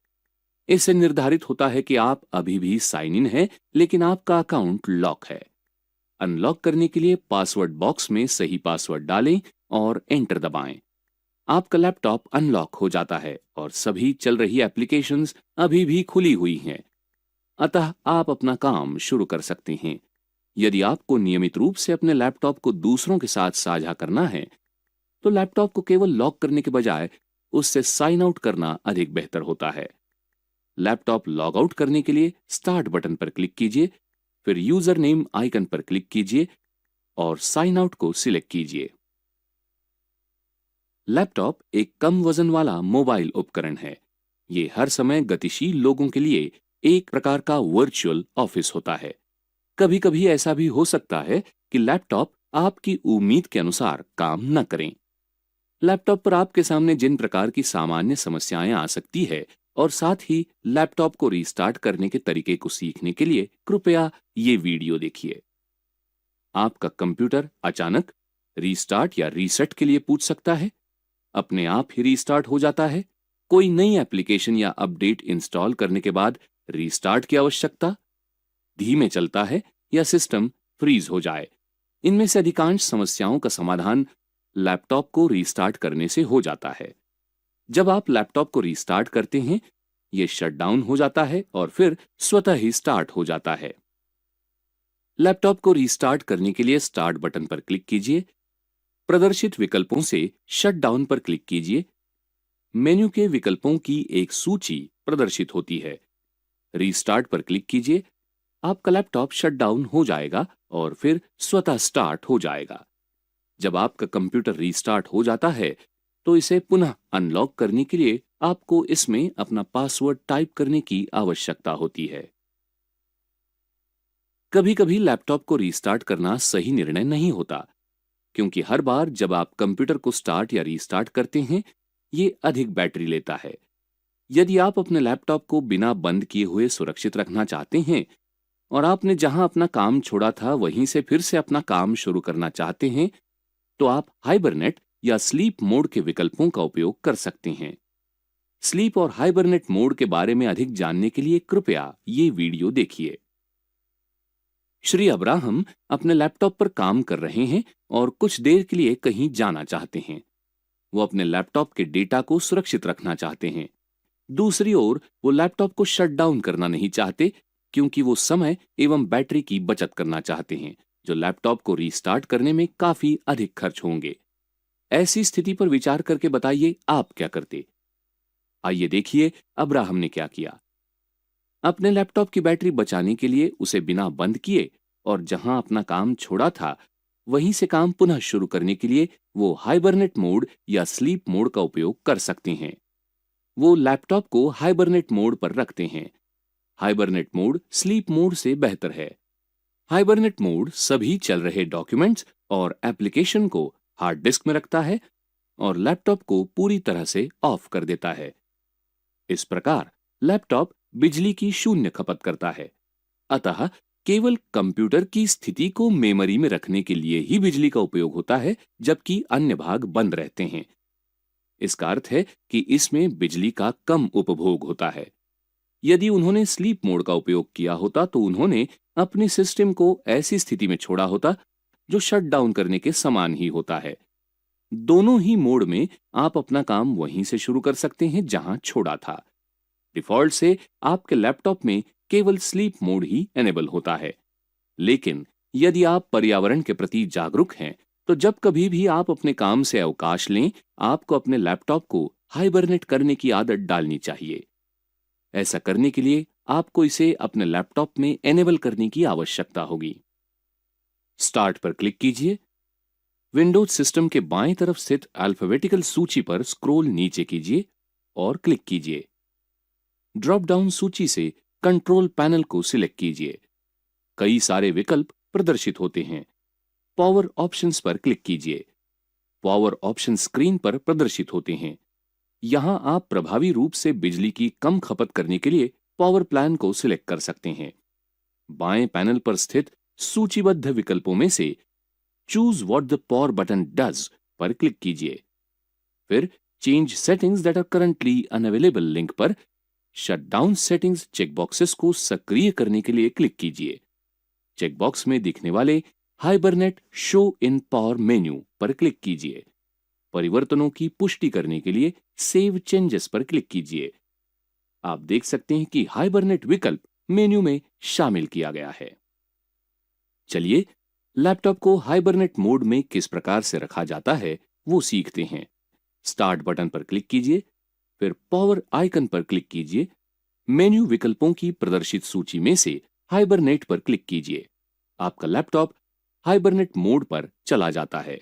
इससे निर्धारित होता है कि आप अभी भी साइन इन हैं, लेकिन आपका अकाउंट लॉक है। अनलॉक करने के लिए पासवर्ड बॉक्स में सही पासवर्ड डालें और एंटर दबाएं। आपका लैपटॉप अनलॉक हो जाता है और सभी चल रही एप्लीकेशंस अभी भी खुली हुई हैं। अतः आप अपना काम शुरू कर सकते हैं। यदि आपको नियमित रूप से अपने लैपटॉप को दूसरों के साथ साझा करना है, तो लैपटॉप को केवल लॉक करने के बजाय उससे साइन आउट करना अधिक बेहतर होता है। लैपटॉप लॉग आउट करने के लिए स्टार्ट बटन पर क्लिक कीजिए, फिर यूजर नेम आइकन पर क्लिक कीजिए और साइन आउट को सिलेक्ट कीजिए। लैपटॉप एक कम वजन वाला मोबाइल उपकरण है। ये हर समय गतिशील लोगों के लिए एक प्रकार का वर्चुअल ऑफिस होता है। कभी कभी ऐसा भी हो सकता है कि लैपटॉप आपकी उम्मीद के अनुसार काम न करें। लैपटॉप पर आपके सामने जिन प्रकार की सामान्य समस्याएं आ सकती है और साथ ही लैपटॉप को रीस्टार्ट करने के तरीके को सीखने के लिए कृपया ये वीडियो देखिए। आपका कंप्यूटर अचानक रीस्टार्ट या रीसेट के लिए पूछ सकता है। अपने आप ही रीस्टार्ट हो जाता है। कोई नई एप्लीकेशन या अपडेट इंस्टॉल करने के बाद रीस्टार्ट की आवश्यकता, धीमे चलता है या सिस्टम फ्रीज हो जाए। इनमें से अधिकांश समस्याओं का समाधान लैपटॉप को रीस्टार्ट करने से हो जाता है। जब आप लैपटॉप को रीस्टार्ट करते हैं, यह शटडाउन हो जाता है और फिर स्वतः ही स्टार्ट हो जाता है। लैपटॉप को रीस्टार्ट करने के लिए स्टार्ट बटन पर क्लिक कीजिए। प्रदर्शित विकल्पों से शटडाउन पर क्लिक कीजिए। मेन्यू के विकल्पों की एक सूची प्रदर्शित होती है। रीस्टार्ट पर क्लिक कीजिए। आपका लैपटॉप शटडाउन हो जाएगा और फिर स्वतः स्टार्ट हो जाएगा। जब आपका कंप्यूटर रीस्टार्ट हो जाता है, तो इसे पुनः अनलॉक करने के लिए आपको इसमें अपना पासवर्ड टाइप करने की आवश्यकता होती है। कभी कभी लैपटॉप को रीस्टार्ट करना सही निर्णय नहीं होता, क्योंकि हर बार जब आप कंप्यूटर को स्टार्ट या रीस्टार्ट करते हैं, ये अधिक बैटरी लेता है। यदि आप अपने लैपटॉप को बिना बंद किए हुए सुरक्षित रखना चाहते हैं और आपने जहां अपना काम छोड़ा था वहीं से फिर से अपना काम शुरू करना चाहते हैं, तो आप हाइबरनेट या स्लीप मोड के विकल्पों का उपयोग कर सकते हैं। स्लीप और हाइबरनेट मोड के बारे में अधिक जानने के लिए कृपया ये वीडियो देखिए। श्री अब्राहम अपने लैपटॉप पर काम कर रहे हैं और कुछ देर के लिए कहीं जाना चाहते हैं। वो अपने लैपटॉप के डेटा को सुरक्षित रखना चाहते हैं। दूसरी ओर वो लैपटॉप को शट डाउन करना नहीं चाहते, क्योंकि वो समय एवं बैटरी की बचत करना चाहते हैं, जो लैपटॉप को रीस्टार्ट करने में काफी अधिक खर्च होंगे। ऐसी स्थिति पर विचार करके बताइए आप क्या करते। आइए देखिए अब्राहम ने क्या किया। अपने लैपटॉप की बैटरी बचाने के लिए उसे बिना बंद किए और जहां अपना काम छोड़ा था वहीं से काम पुनः शुरू करने के लिए वो हाइबरनेट मोड या स्लीप मोड का उपयोग कर सकते हैं। वो लैपटॉप को हाइबरनेट मोड पर रखते हैं। हाइबरनेट मोड स्लीप मोड से बेहतर है। हाइबरनेट मोड सभी चल रहे डॉक्यूमेंट्स और एप्लीकेशन को हार्ड डिस्क में रखता है और लैपटॉप को पूरी तरह से ऑफ कर देता है। इस प्रकार लैपटॉप बिजली की शून्य खपत करता है। अतः केवल कंप्यूटर की स्थिति को मेमोरी में रखने के लिए ही बिजली का उपयोग होता है, जबकि अन्य भाग बंद रहते हैं। इसका अर्थ है कि इसमें बिजली का कम उपभोग होता है। यदि उन्होंने स्लीप मोड का उपयोग किया होता तो उन्होंने अपने सिस्टम को ऐसी स्थिति में छोड़ा होता जो शट डाउन करने के समान ही होता है। दोनों ही मोड में आप अपना काम वहीं से शुरू कर सकते हैं जहां छोड़ा था। डिफॉल्ट से आपके लैपटॉप में केवल स्लीप मोड ही एनेबल होता है, लेकिन यदि आप पर्यावरण के प्रति जागरूक हैं तो जब कभी भी आप अपने काम से अवकाश लें, आपको अपने लैपटॉप को हाइबरनेट करने की आदत डालनी चाहिए। ऐसा करने के लिए आपको इसे अपने लैपटॉप में एनेबल करने की आवश्यकता होगी। स्टार्ट पर क्लिक कीजिए। विंडोज सिस्टम के बाएं तरफ स्थित अल्फाबेटिकल सूची पर स्क्रॉल नीचे कीजिए और क्लिक कीजिए। ड्रॉप डाउन सूची से कंट्रोल पैनल को सिलेक्ट कीजिए। कई सारे विकल्प प्रदर्शित होते हैं। पावर ऑप्शंस पर क्लिक कीजिए। पावर ऑप्शन स्क्रीन पर प्रदर्शित होते हैं। यहां आप प्रभावी रूप से बिजली की कम खपत करने के लिए पावर प्लान को सिलेक्ट कर सकते हैं। बाएं पैनल पर स्थित सूचीबद्ध विकल्पों में से choose what the power button does पर क्लिक कीजिए। फिर change settings that are currently unavailable link पर शटडाउन सेटिंग्स चेकबॉक्सेस को सक्रिय करने के लिए क्लिक कीजिए। चेकबॉक्स में दिखने वाले hibernate show in power menu पर क्लिक कीजिए। परिवर्तनों की पुष्टि करने के लिए सेव चेंजेस पर क्लिक कीजिए। आप देख सकते हैं कि हाइबरनेट विकल्प मेन्यू में शामिल किया गया है। चलिए लैपटॉप को हाइबरनेट मोड में किस प्रकार से रखा जाता है वो सीखते हैं। स्टार्ट बटन पर क्लिक कीजिए, फिर पावर आइकन पर क्लिक कीजिए। मेन्यू विकल्पों की प्रदर्शित सूची में से हाइबरनेट पर क्लिक कीजिए। आपका लैपटॉप हाइबरनेट मोड पर चला जाता है।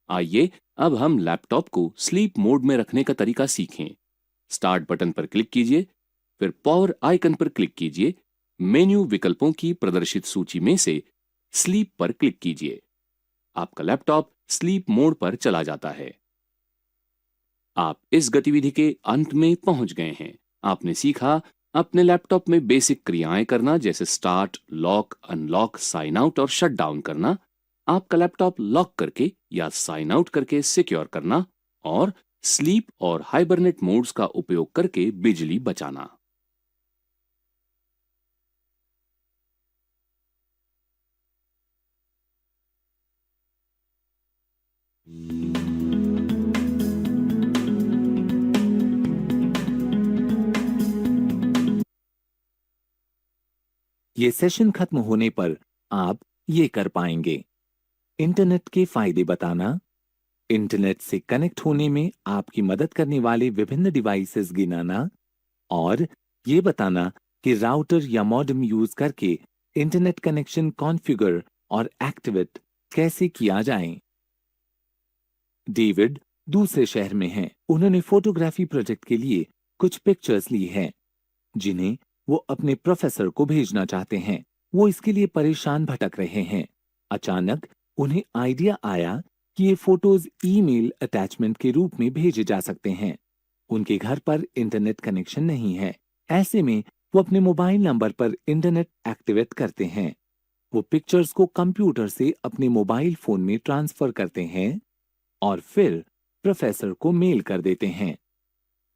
आइए अब हम लैपटॉप को स्लीप मोड में रखने का तरीका सीखें। स्टार्ट बटन पर क्लिक कीजिए, फिर पावर आइकन पर क्लिक कीजिए। मेन्यू विकल्पों की प्रदर्शित सूची में से स्लीप पर क्लिक कीजिए। आपका लैपटॉप स्लीप मोड पर चला जाता है। आप इस गतिविधि के अंत में पहुंच गए हैं। आपने सीखा अपने लैपटॉप में बेसिक क्रियाएं करना, जैसे start, lock, unlock, sign out और शट डाउन करना, आपका लैपटॉप लॉक करके या साइन आउट करके सिक्योर करना और स्लीप और हाइबरनेट मोड्स का उपयोग करके बिजली बचाना। ये सेशन खत्म होने पर आप ये कर पाएंगे: इंटरनेट के फायदे बताना, इंटरनेट से कनेक्ट होने में आपकी मदद करने वाले विभिन्न डिवाइसेस गिनाना और ये बताना कि राउटर या मॉडेम यूज करके इंटरनेट कनेक्शन कॉन्फ़िगर और एक्टिवेट कैसे किया जाए। डेविड दूसरे शहर में हैं। उन्होंने फोटोग्राफी प्रोजेक्ट के लिए कुछ पिक्चर्स ली हैं जिन्हें वो अपने प्रोफेसर को भेजना चाहते हैं। वो इसके लिए परेशान भटक रहे हैं। अचानक उन्हें आइडिया आया कि ये फोटोज ईमेल अटैचमेंट के रूप में भेजे जा सकते हैं। उनके घर पर इंटरनेट कनेक्शन नहीं है। ऐसे में वो अपने मोबाइल नंबर पर इंटरनेट एक्टिवेट करते हैं। वो पिक्चर्स को कंप्यूटर से अपने मोबाइल फोन में ट्रांसफर करते हैं और फिर प्रोफेसर को मेल कर देते हैं।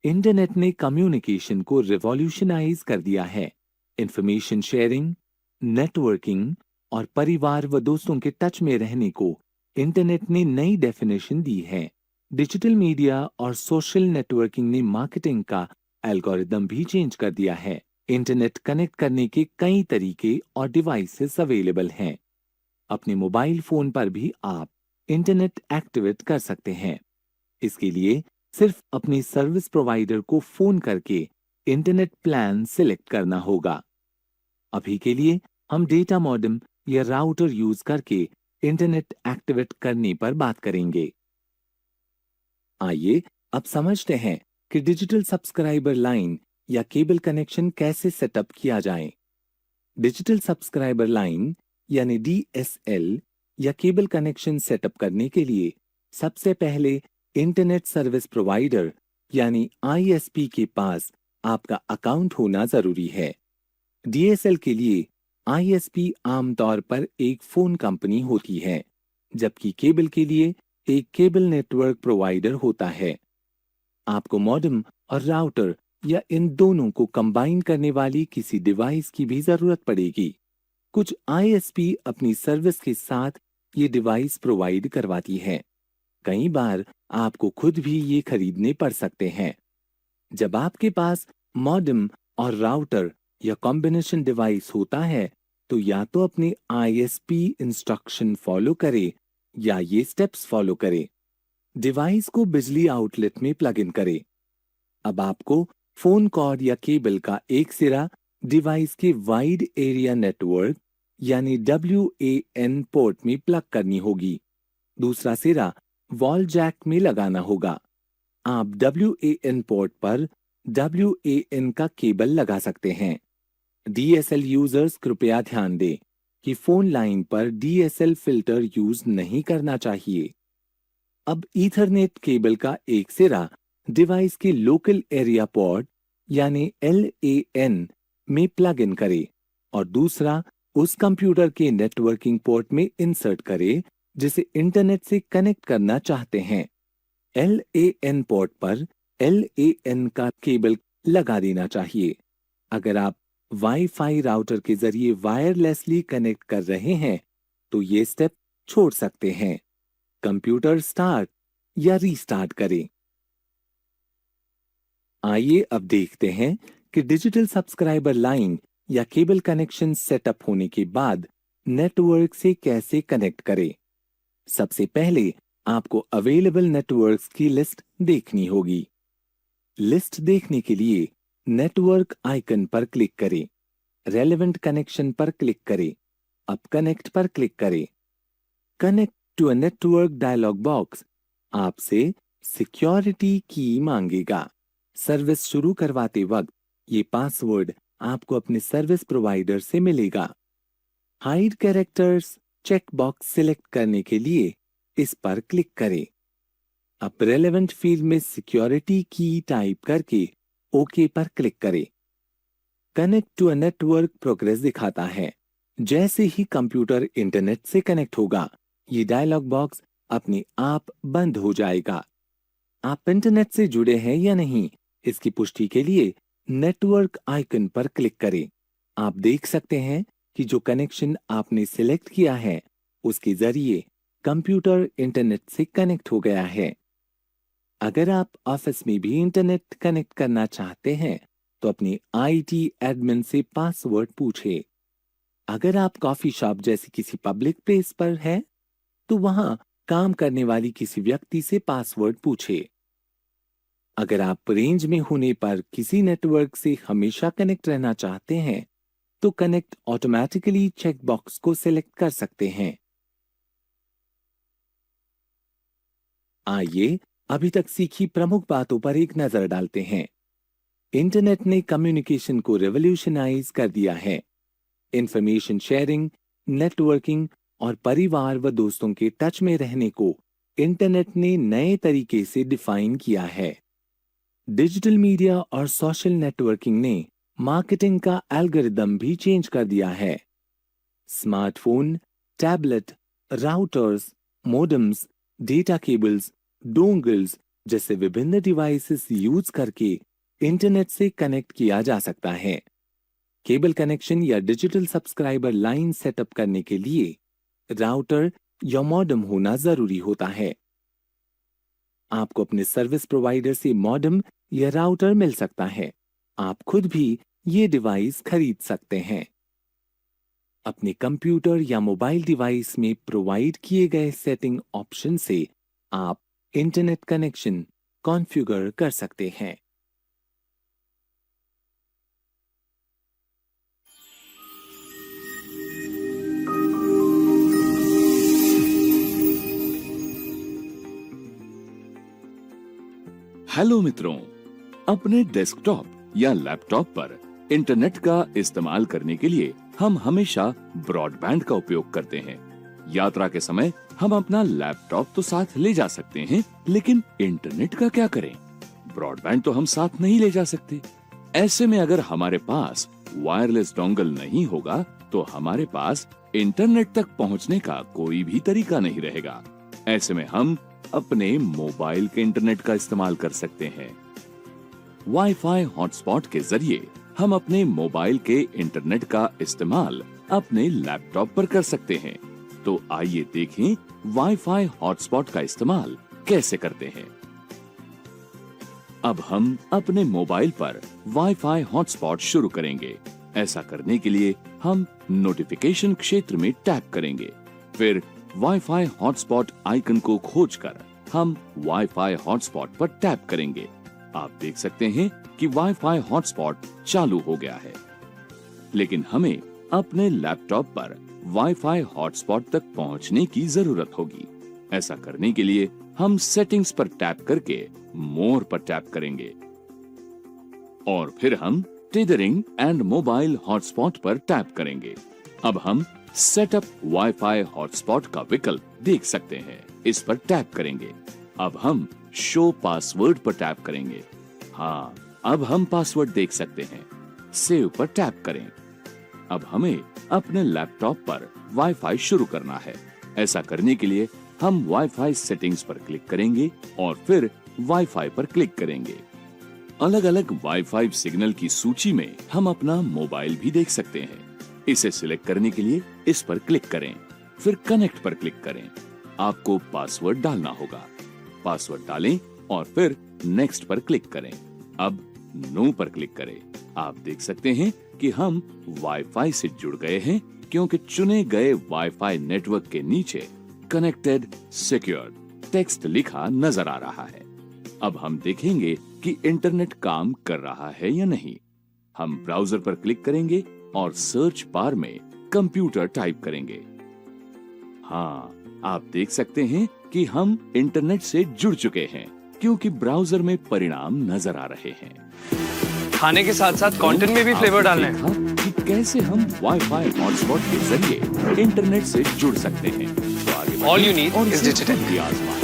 इंटरनेट ने कम्युनिकेशन को रिवॉल्यूशनाइज कर दिया है। इंफॉर्मेशन शेयरिंग, नेटवर्किंग और परिवार व दोस्तों के टच में रहने को इंटरनेट ने नई डेफिनेशन दी है। डिजिटल मीडिया और सोशल नेटवर्किंग ने मार्केटिंग का एल्गोरिदम भी चेंज कर दिया है। इंटरनेट कनेक्ट करने के कई तरीके और डिवाइसेस अवेलेबल हैं। अपने मोबाइल फोन पर भी आप इंटरनेट एक्टिवेट कर सकते हैं। इसके लिए सिर्फ अपने सर्विस प्रोवाइडर को फोन करके इंटरनेट प्लान सिलेक्ट करना होगा। अभी के लिए हम डेटा मॉडेम या राउटर यूज करके इंटरनेट एक्टिवेट करने पर बात करेंगे। आइए अब समझते हैं कि डिजिटल सब्सक्राइबर लाइन या केबल कनेक्शन कैसे सेटअप किया जाए। डिजिटल सब्सक्राइबर लाइन यानी DSL या केबल कनेक्शन सेटअप करने के लिए सबसे पहले इंटरनेट सर्विस प्रोवाइडर यानी ISP के पास आपका अकाउंट होना जरूरी है। DSL के लिए ISP आमतौर पर एक फोन कंपनी होती है, जबकि केबल के लिए एक केबल नेटवर्क प्रोवाइडर होता है। आपको मॉडेम और राउटर या इन दोनों को कंबाइन करने वाली किसी डिवाइस की भी जरूरत पड़ेगी। कुछ ISP अपनी सर्विस के साथ ये डिवाइस प्रोवाइड करवाती है। कई बार आपको खुद भी ये खरीदने पड़ सकते हैं। जब आपके पास मॉडेम और राउटर या कॉम्बिनेशन डिवाइस होता है तो या तो अपने ISP इंस्ट्रक्शन फॉलो करे या ये स्टेप्स फॉलो करे। डिवाइस को बिजली आउटलेट में प्लग इन करे। अब आपको फोन कॉर्ड या केबल का एक सिरा डिवाइस के वाइड एरिया नेटवर्क यानी WAN पोर्ट में प्लग करनी होगी। दूसरा सिरा वॉल जैक में लगाना होगा। आप WAN पोर्ट पर WAN का केबल लगा सकते हैं। DSL यूजर्स कृपया ध्यान दें कि फोन लाइन पर DSL फिल्टर यूज नहीं करना चाहिए। अब ईथरनेट केबल का एक सिरा डिवाइस के लोकल एरिया पोर्ट यानी LAN में प्लग इन करें और दूसरा उस कंप्यूटर के नेटवर्किंग पोर्ट में इंसर्ट करें जिसे इंटरनेट से कनेक्ट करना चाहते हैं। LAN पोर्ट पर LAN का केबल लगा देना चाहिए। अगर आप वाईफाई राउटर के जरिए वायरलेसली कनेक्ट कर रहे हैं तो ये स्टेप छोड़ सकते हैं। कंप्यूटर स्टार्ट या रीस्टार्ट करें। आइए अब देखते हैं कि डिजिटल सब्सक्राइबर लाइन या केबल कनेक्शन सेटअप होने के बाद नेटवर्क से कैसे कनेक्ट करें। सबसे पहले आपको अवेलेबल नेटवर्क्स की लिस्ट देखनी होगी। लिस्ट देखने के लिए नेटवर्क आइकन पर क्लिक करें, रेलेवेंट कनेक्शन पर क्लिक करें, अब कनेक्ट पर क्लिक करें। Connect to a network dialog box आपसे सिक्योरिटी की मांगेगा। सर्विस शुरू करवाते वक्त ये पासवर्ड आपको अपने सर्विस प्रोवाइडर से मिलेगा। Hide characters check box select करने के लिए इस पर क्लिक करें। अब रेलेवेंट फील्ड में सिक्योरिटी की टाइप करके ओके पर क्लिक करें। Connect to a network progress दिखाता है। जैसे ही कंप्यूटर इंटरनेट से कनेक्ट होगा ये डायलॉग बॉक्स अपने आप बंद हो जाएगा। आप इंटरनेट से जुड़े हैं या नहीं इसकी पुष्टि के लिए नेटवर्क आइकन पर क्लिक करें। आप देख सकते हैं कि जो कनेक्शन आपने सिलेक्ट किया है उसके जरिए कंप्यूटर इंटरनेट से कनेक्ट हो गया है। अगर आप ऑफिस में भी इंटरनेट कनेक्ट करना चाहते हैं तो अपने IT एडमिन से पासवर्ड पूछें। अगर आप कॉफी शॉप जैसी किसी पब्लिक प्लेस पर है तो वहां काम करने वाली किसी व्यक्ति से पासवर्ड पूछें। अगर आप रेंज में होने पर किसी नेटवर्क से हमेशा कनेक्ट रहना चाहते हैं तो कनेक्ट ऑटोमेटिकली चेक बॉक्स को सिलेक्ट कर सकते हैं। आइए अभी तक सीखी प्रमुख बातों पर एक नजर डालते हैं। इंटरनेट ने कम्युनिकेशन को रेवोल्यूशनाइज कर दिया है। इंफॉर्मेशन शेयरिंग, नेटवर्किंग और परिवार व दोस्तों के टच में रहने को इंटरनेट ने नए तरीके से डिफाइन किया है। डिजिटल मीडिया और सोशल नेटवर्किंग ने मार्केटिंग का एल्गोरिदम भी चेंज कर दिया है। Smartphone, tablet, routers, modems, data cables, dongles जैसे विभिन्न डिवाइसेस यूज करके इंटरनेट से कनेक्ट किया जा सकता है। केबल कनेक्शन या डिजिटल सब्सक्राइबर लाइन सेटअप करने के लिए राउटर या मॉडेम होना जरूरी होता है। आपको अपने सर्विस प्रोवाइडर से मॉडेम या राउटर मिल सकता है। आप खुद भी ये डिवाइस खरीद सकते हैं। अपने कंप्यूटर या मोबाइल डिवाइस में प्रोवाइड किए गए सेटिंग ऑप्शन से आप इंटरनेट कनेक्शन कॉन्फ़िगर कर सकते हैं। हेलो मित्रों, अपने डेस्कटॉप या लैपटॉप पर इंटरनेट का इस्तेमाल करने के लिए हम हमेशा ब्रॉडबैंड का उपयोग करते हैं। यात्रा के समय हम अपना लैपटॉप तो साथ ले जा सकते हैं, लेकिन इंटरनेट का क्या करें? ब्रॉडबैंड तो हम साथ नहीं ले जा सकते। ऐसे में अगर हमारे पास वायरलेस डोंगल नहीं होगा तो हमारे पास इंटरनेट तक पहुंचने का कोई भी तरीका नहीं रहेगा। ऐसे में हम अपने मोबाइल के इंटरनेट का इस्तेमाल कर सकते हैं। वाईफाई हॉटस्पॉट के जरिए हम अपने मोबाइल के इंटरनेट का इस्तेमाल अपने लैपटॉप पर कर सकते हैं। तो आइए देखें वाईफाई हॉटस्पॉट का इस्तेमाल कैसे करते हैं। अब हम अपने मोबाइल पर वाईफाई हॉटस्पॉट शुरू करेंगे। ऐसा करने के लिए हम नोटिफिकेशन क्षेत्र में टैप करेंगे। फिर वाईफाई हॉटस्पॉट आइकन को खोजकर हम वाईफाई हॉटस्पॉट पर टैप करेंगे। आप देख सकते हैं कि वाईफाई हॉटस्पॉट चालू हो गया है, लेकिन हमें अपने लैपटॉप पर वाईफाई हॉटस्पॉट तक पहुंचने की जरूरत होगी। ऐसा करने के लिए हम सेटिंग्स पर टैप करके मोर पर टैप करेंगे और फिर हम टेदरिंग एंड मोबाइल हॉटस्पॉट पर टैप करेंगे। अब हम सेटअप वाईफाई हॉटस्पॉट का विकल्प देख सकते हैं। इस पर टैप करेंगे। अब हम शो पासवर्ड पर टैप करेंगे। हाँ, अब हम पासवर्ड देख सकते हैं। सेव पर टैप करें। अब हमें अपने लैपटॉप पर वाईफाई शुरू करना है। ऐसा करने के लिए हम वाईफाई सेटिंग्स पर क्लिक करेंगे और फिर वाईफाई पर क्लिक करेंगे। अलग अलग वाईफाई सिग्नल की सूची में हम अपना मोबाइल भी देख सकते हैं। इसे सिलेक्ट करने के लिए इस पर क्लिक करें, फिर कनेक्ट पर क्लिक करें। आपको पासवर्ड डालना होगा। पासवर्ड डालें और फिर नेक्स्ट पर क्लिक करें। अब नो पर क्लिक करें। आप देख सकते हैं कि हम वाईफाई से जुड़ गए हैं, क्योंकि चुने गए वाईफाई नेटवर्क के नीचे कनेक्टेड सिक्योर्ड टेक्स्ट लिखा नजर आ रहा है। अब हम देखेंगे कि इंटरनेट काम कर रहा है या नहीं। हम ब्राउजर पर क्लिक करेंगे और सर्च बार में कंप्यूटर टाइप करेंगे। हाँ, आप देख सकते हैं कि हम इंटरनेट से जुड़ चुके हैं, क्योंकि ब्राउजर में परिणाम नजर आ रहे हैं। खाने के साथ साथ कंटेंट में भी फ्लेवर डालना है। देखा कि कैसे हम वाईफाई हॉटस्पॉट के जरिए इंटरनेट से जुड़ सकते हैं। तो आगे बढ़ें All you need और is इसे digital. खुद भी आजमाएं।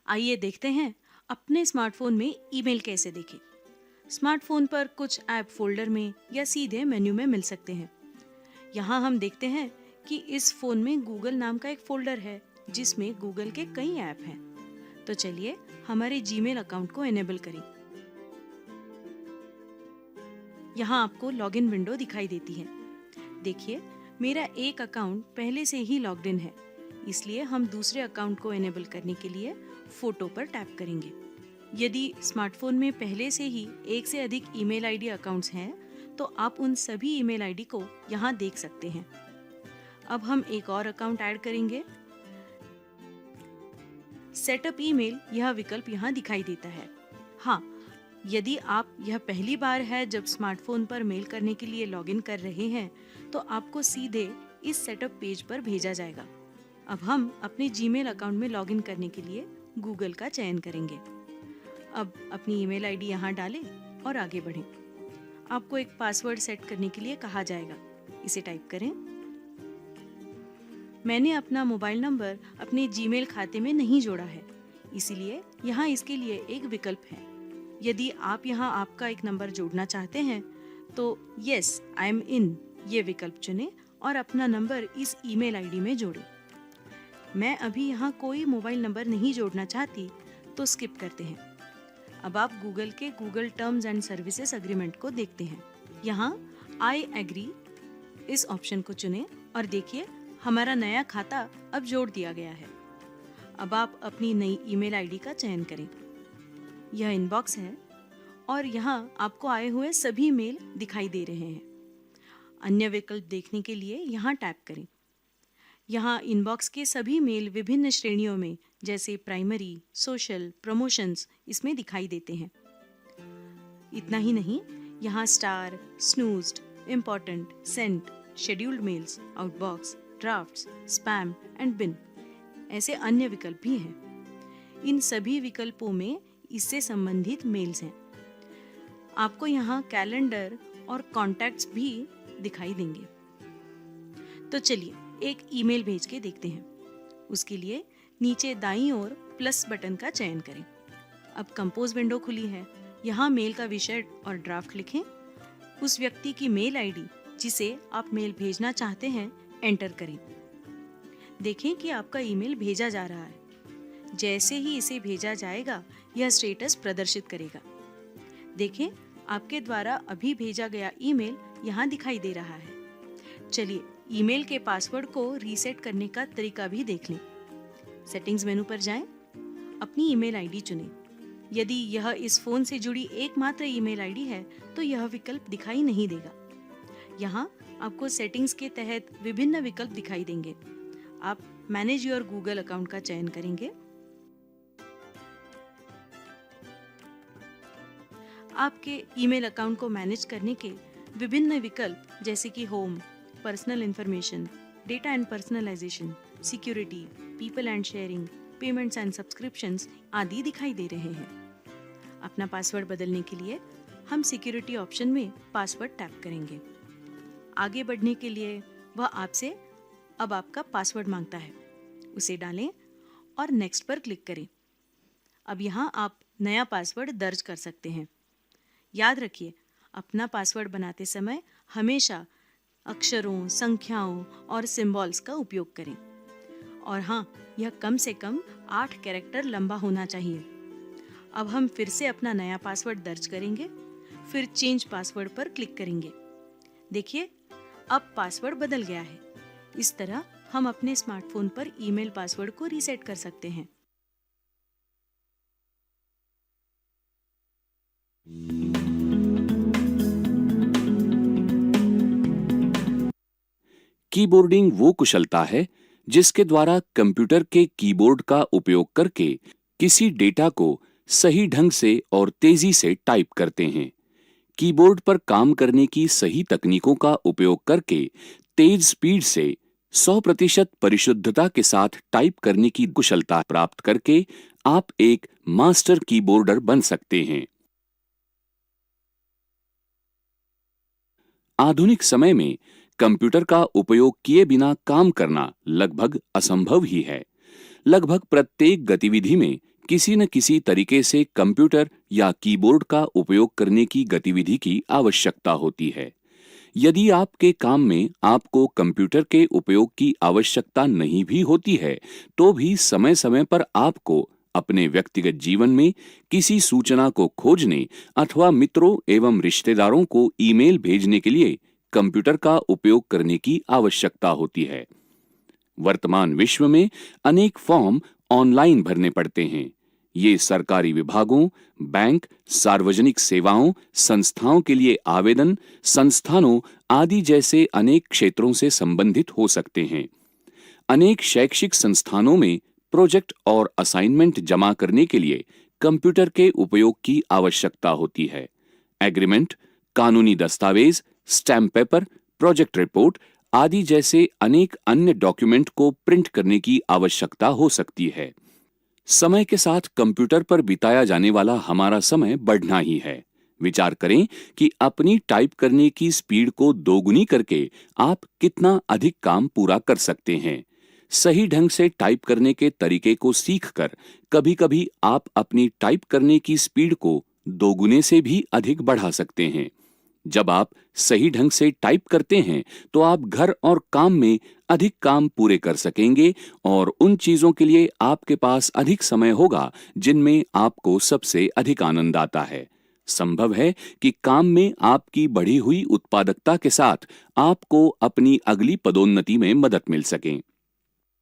आइए देखते हैं अपने स्मार्टफोन में ईमेल कैसे देखें। स्मार्टफोन पर कुछ ऐप फोल्डर में या सीधे मेन्यू में मिल सकते हैं। यहाँ हम देखते हैं कि इस फोन में गूगल नाम का एक फोल्डर है जिसमें गूगल के कई ऐप हैं। तो चलिए हमारे जीमेल अकाउंट को एनेबल करें। यहाँ आपको लॉगिन विंडो दिखाई देती है। देखिए, मेरा एक अकाउंट पहले से ही लॉग्ड इन है, इसलिए हम दूसरे अकाउंट को एनेबल करने के लिए फोटो पर टैप करेंगे। यदि स्मार्टफोन में पहले से ही एक से अधिक ईमेल आईडी अकाउंट्स हैं, तो आप उन सभी ईमेल आईडी को यहाँ देख सकते हैं। अब हम एक और अकाउंट ऐड करेंगे। सेटअप ईमेल यह विकल्प यहाँ दिखाई देता है। हाँ, यदि आप यह पहली बार है जब स्मार्टफोन पर मेल करने के लिए लॉगिन कर रहे हैं, तो आपको सीधे इस सेटअप पेज पर भेजा जाएगा। अब हम अपने जीमेल अकाउंट में लॉगिन करने के लिए गूगल का चयन करेंगे। अब अपनी ईमेल आईडी यहाँ डालें और आगे बढ़ें। आपको एक पासवर्ड सेट करने के लिए कहा जाएगा। इसे टाइप करें। मैंने अपना मोबाइल नंबर अपने जीमेल खाते में नहीं जोड़ा है, इसीलिए यहाँ इसके लिए एक विकल्प है। यदि आप यहाँ आपका एक नंबर जोड़ना चाहते हैं तो यस आई एम इन ये विकल्प चुनें और अपना नंबर इस ईमेल आईडी में जोड़ें। मैं अभी यहाँ कोई मोबाइल नंबर नहीं जोड़ना चाहती, तो स्किप करते हैं। अब आप गूगल के Google terms and services agreement को देखते हैं। यहाँ आई एग्री इस ऑप्शन को चुनें और देखिए हमारा नया खाता अब जोड़ दिया गया है। अब आप अपनी नई ईमेल आईडी का चयन करें। यह इनबॉक्स है और यहाँ आपको आए हुए सभी मेल दिखाई दे रहे हैं। अन्य विकल्प देखने के लिए यहाँ टैप करें। यहाँ इनबॉक्स के सभी मेल विभिन्न श्रेणियों में जैसे प्राइमरी, सोशल, प्रमोशंस इसमें दिखाई देते हैं। इतना ही नहीं, यहाँ star, snoozed, important, sent, scheduled mails, outbox, drafts, spam and bin ऐसे अन्य विकल्प भी हैं। इन सभी विकल्पों में इससे संबंधित मेल्स हैं। आपको यहाँ कैलेंडर और कॉन्टैक्ट्स भी दिखाई देंगे। तो चलिए एक ईमेल भेज के देखते हैं। उसके लिए नीचे दाईं ओर प्लस बटन का चयन करें। अब कंपोज विंडो खुली है। यहाँ मेल का विषय और ड्राफ्ट लिखें। उस व्यक्ति की मेल आईडी जिसे आप मेल भेजना चाहते हैं एंटर करें। देखें कि आपका ईमेल भेजा जा रहा है। जैसे ही इसे भेजा जाएगा यह स्टेटस प्रदर्शित करेगा। देखें आपके द्वारा अभी भेजा गया ईमेल यहाँ दिखाई दे रहा है। चलिए ईमेल के पासवर्ड को रीसेट करने का तरीका भी देख लें। सेटिंग्स मेनू पर जाएं, अपनी ईमेल आईडी चुनें। यदि यह इस फोन से जुड़ी एकमात्र ईमेल आईडी है तो यह विकल्प दिखाई नहीं देगा। यहाँ आपको सेटिंग्स के तहत विभिन्न विकल्प दिखाई देंगे। आप मैनेज योर गूगल अकाउंट का चयन करेंगे। आपके ईमेल अकाउंट को मैनेज करने के विभिन्न विकल्प जैसे कि home, personal information, data and personalisation, security, people and sharing, payments and subscriptions आदि दिखाई दे रहे हैं। अपना पासवर्ड बदलने के लिए हम सिक्योरिटी ऑप्शन में पासवर्ड टैप करेंगे। आगे बढ़ने के लिए वह आपसे अब आपका पासवर्ड मांगता है, उसे डालें और नेक्स्ट पर क्लिक करें। अब यहाँ आप नया पासवर्ड दर्ज कर सकते हैं। याद रखिए, अपना पासवर्ड बनाते समय हमेशा अक्षरों, संख्याओं और सिंबल्स का उपयोग करें। और हाँ, यह कम से कम 8 कैरेक्टर लंबा होना चाहिए। अब हम फिर से अपना नया पासवर्ड दर्ज करेंगे, फिर चेंज पासवर्ड पर क्लिक करेंगे। देखिए, अब पासवर्ड बदल गया है। इस तरह हम अपने स्मार्टफोन पर ईमेल पासवर्ड को रीसेट कर सकते हैं। कीबोर्डिंग वो कुशलता है जिसके द्वारा कंप्यूटर के कीबोर्ड का उपयोग करके किसी डेटा को सही ढंग से और तेजी से टाइप करते हैं। कीबोर्ड पर काम करने की सही तकनीकों का उपयोग करके तेज स्पीड से 100% परिशुद्धता के साथ टाइप करने की कुशलता प्राप्त करके आप एक मास्टर कीबोर्डर बन सकते हैं। आधुनिक समय में कंप्यूटर का उपयोग किए बिना काम करना लगभग असंभव ही है। लगभग प्रत्येक गतिविधि में किसी न किसी तरीके से कंप्यूटर या कीबोर्ड का उपयोग करने की गतिविधि की आवश्यकता होती है। यदि आपके काम में आपको कंप्यूटर के उपयोग की आवश्यकता नहीं भी होती है, तो भी समय समय पर आपको अपने व्यक्तिगत जीवन में किसी सूचना को खोजने अथवा मित्रों एवं रिश्तेदारों को ईमेल भेजने के लिए कंप्यूटर का उपयोग करने की आवश्यकता होती है। वर्तमान विश्व में अनेक फॉर्म ऑनलाइन भरने पड़ते हैं। ये सरकारी विभागों, बैंक, सार्वजनिक सेवाओं, संस्थाओं के लिए आवेदन, संस्थानों आदि जैसे अनेक क्षेत्रों से संबंधित हो सकते हैं। अनेक शैक्षिक संस्थानों में प्रोजेक्ट और असाइनमेंट जमा करने के लिए कंप्यूटर के उपयोग की आवश्यकता होती है। एग्रीमेंट, कानूनी दस्तावेज, स्टैम्प पेपर, प्रोजेक्ट रिपोर्ट आदि जैसे अनेक अन्य डॉक्यूमेंट को प्रिंट करने की आवश्यकता हो सकती है। समय के साथ कंप्यूटर पर बिताया जाने वाला हमारा समय बढ़ना ही है। विचार करें कि अपनी टाइप करने की स्पीड को दोगुनी करके आप कितना अधिक काम पूरा कर सकते हैं। सही ढंग से टाइप करने के तरीके को सीखकर कभी-कभी आप अपनी टाइप करने की स्पीड को दोगुने से भी अधिक बढ़ा सकते हैं। जब आप सही ढंग से टाइप करते हैं तो आप घर और काम में अधिक काम पूरे कर सकेंगे और उन चीजों के लिए आपके पास अधिक समय होगा जिनमें आपको सबसे अधिक आनंद आता है। संभव है कि काम में आपकी बढ़ी हुई उत्पादकता के साथ आपको अपनी अगली पदोन्नति में मदद मिल सके।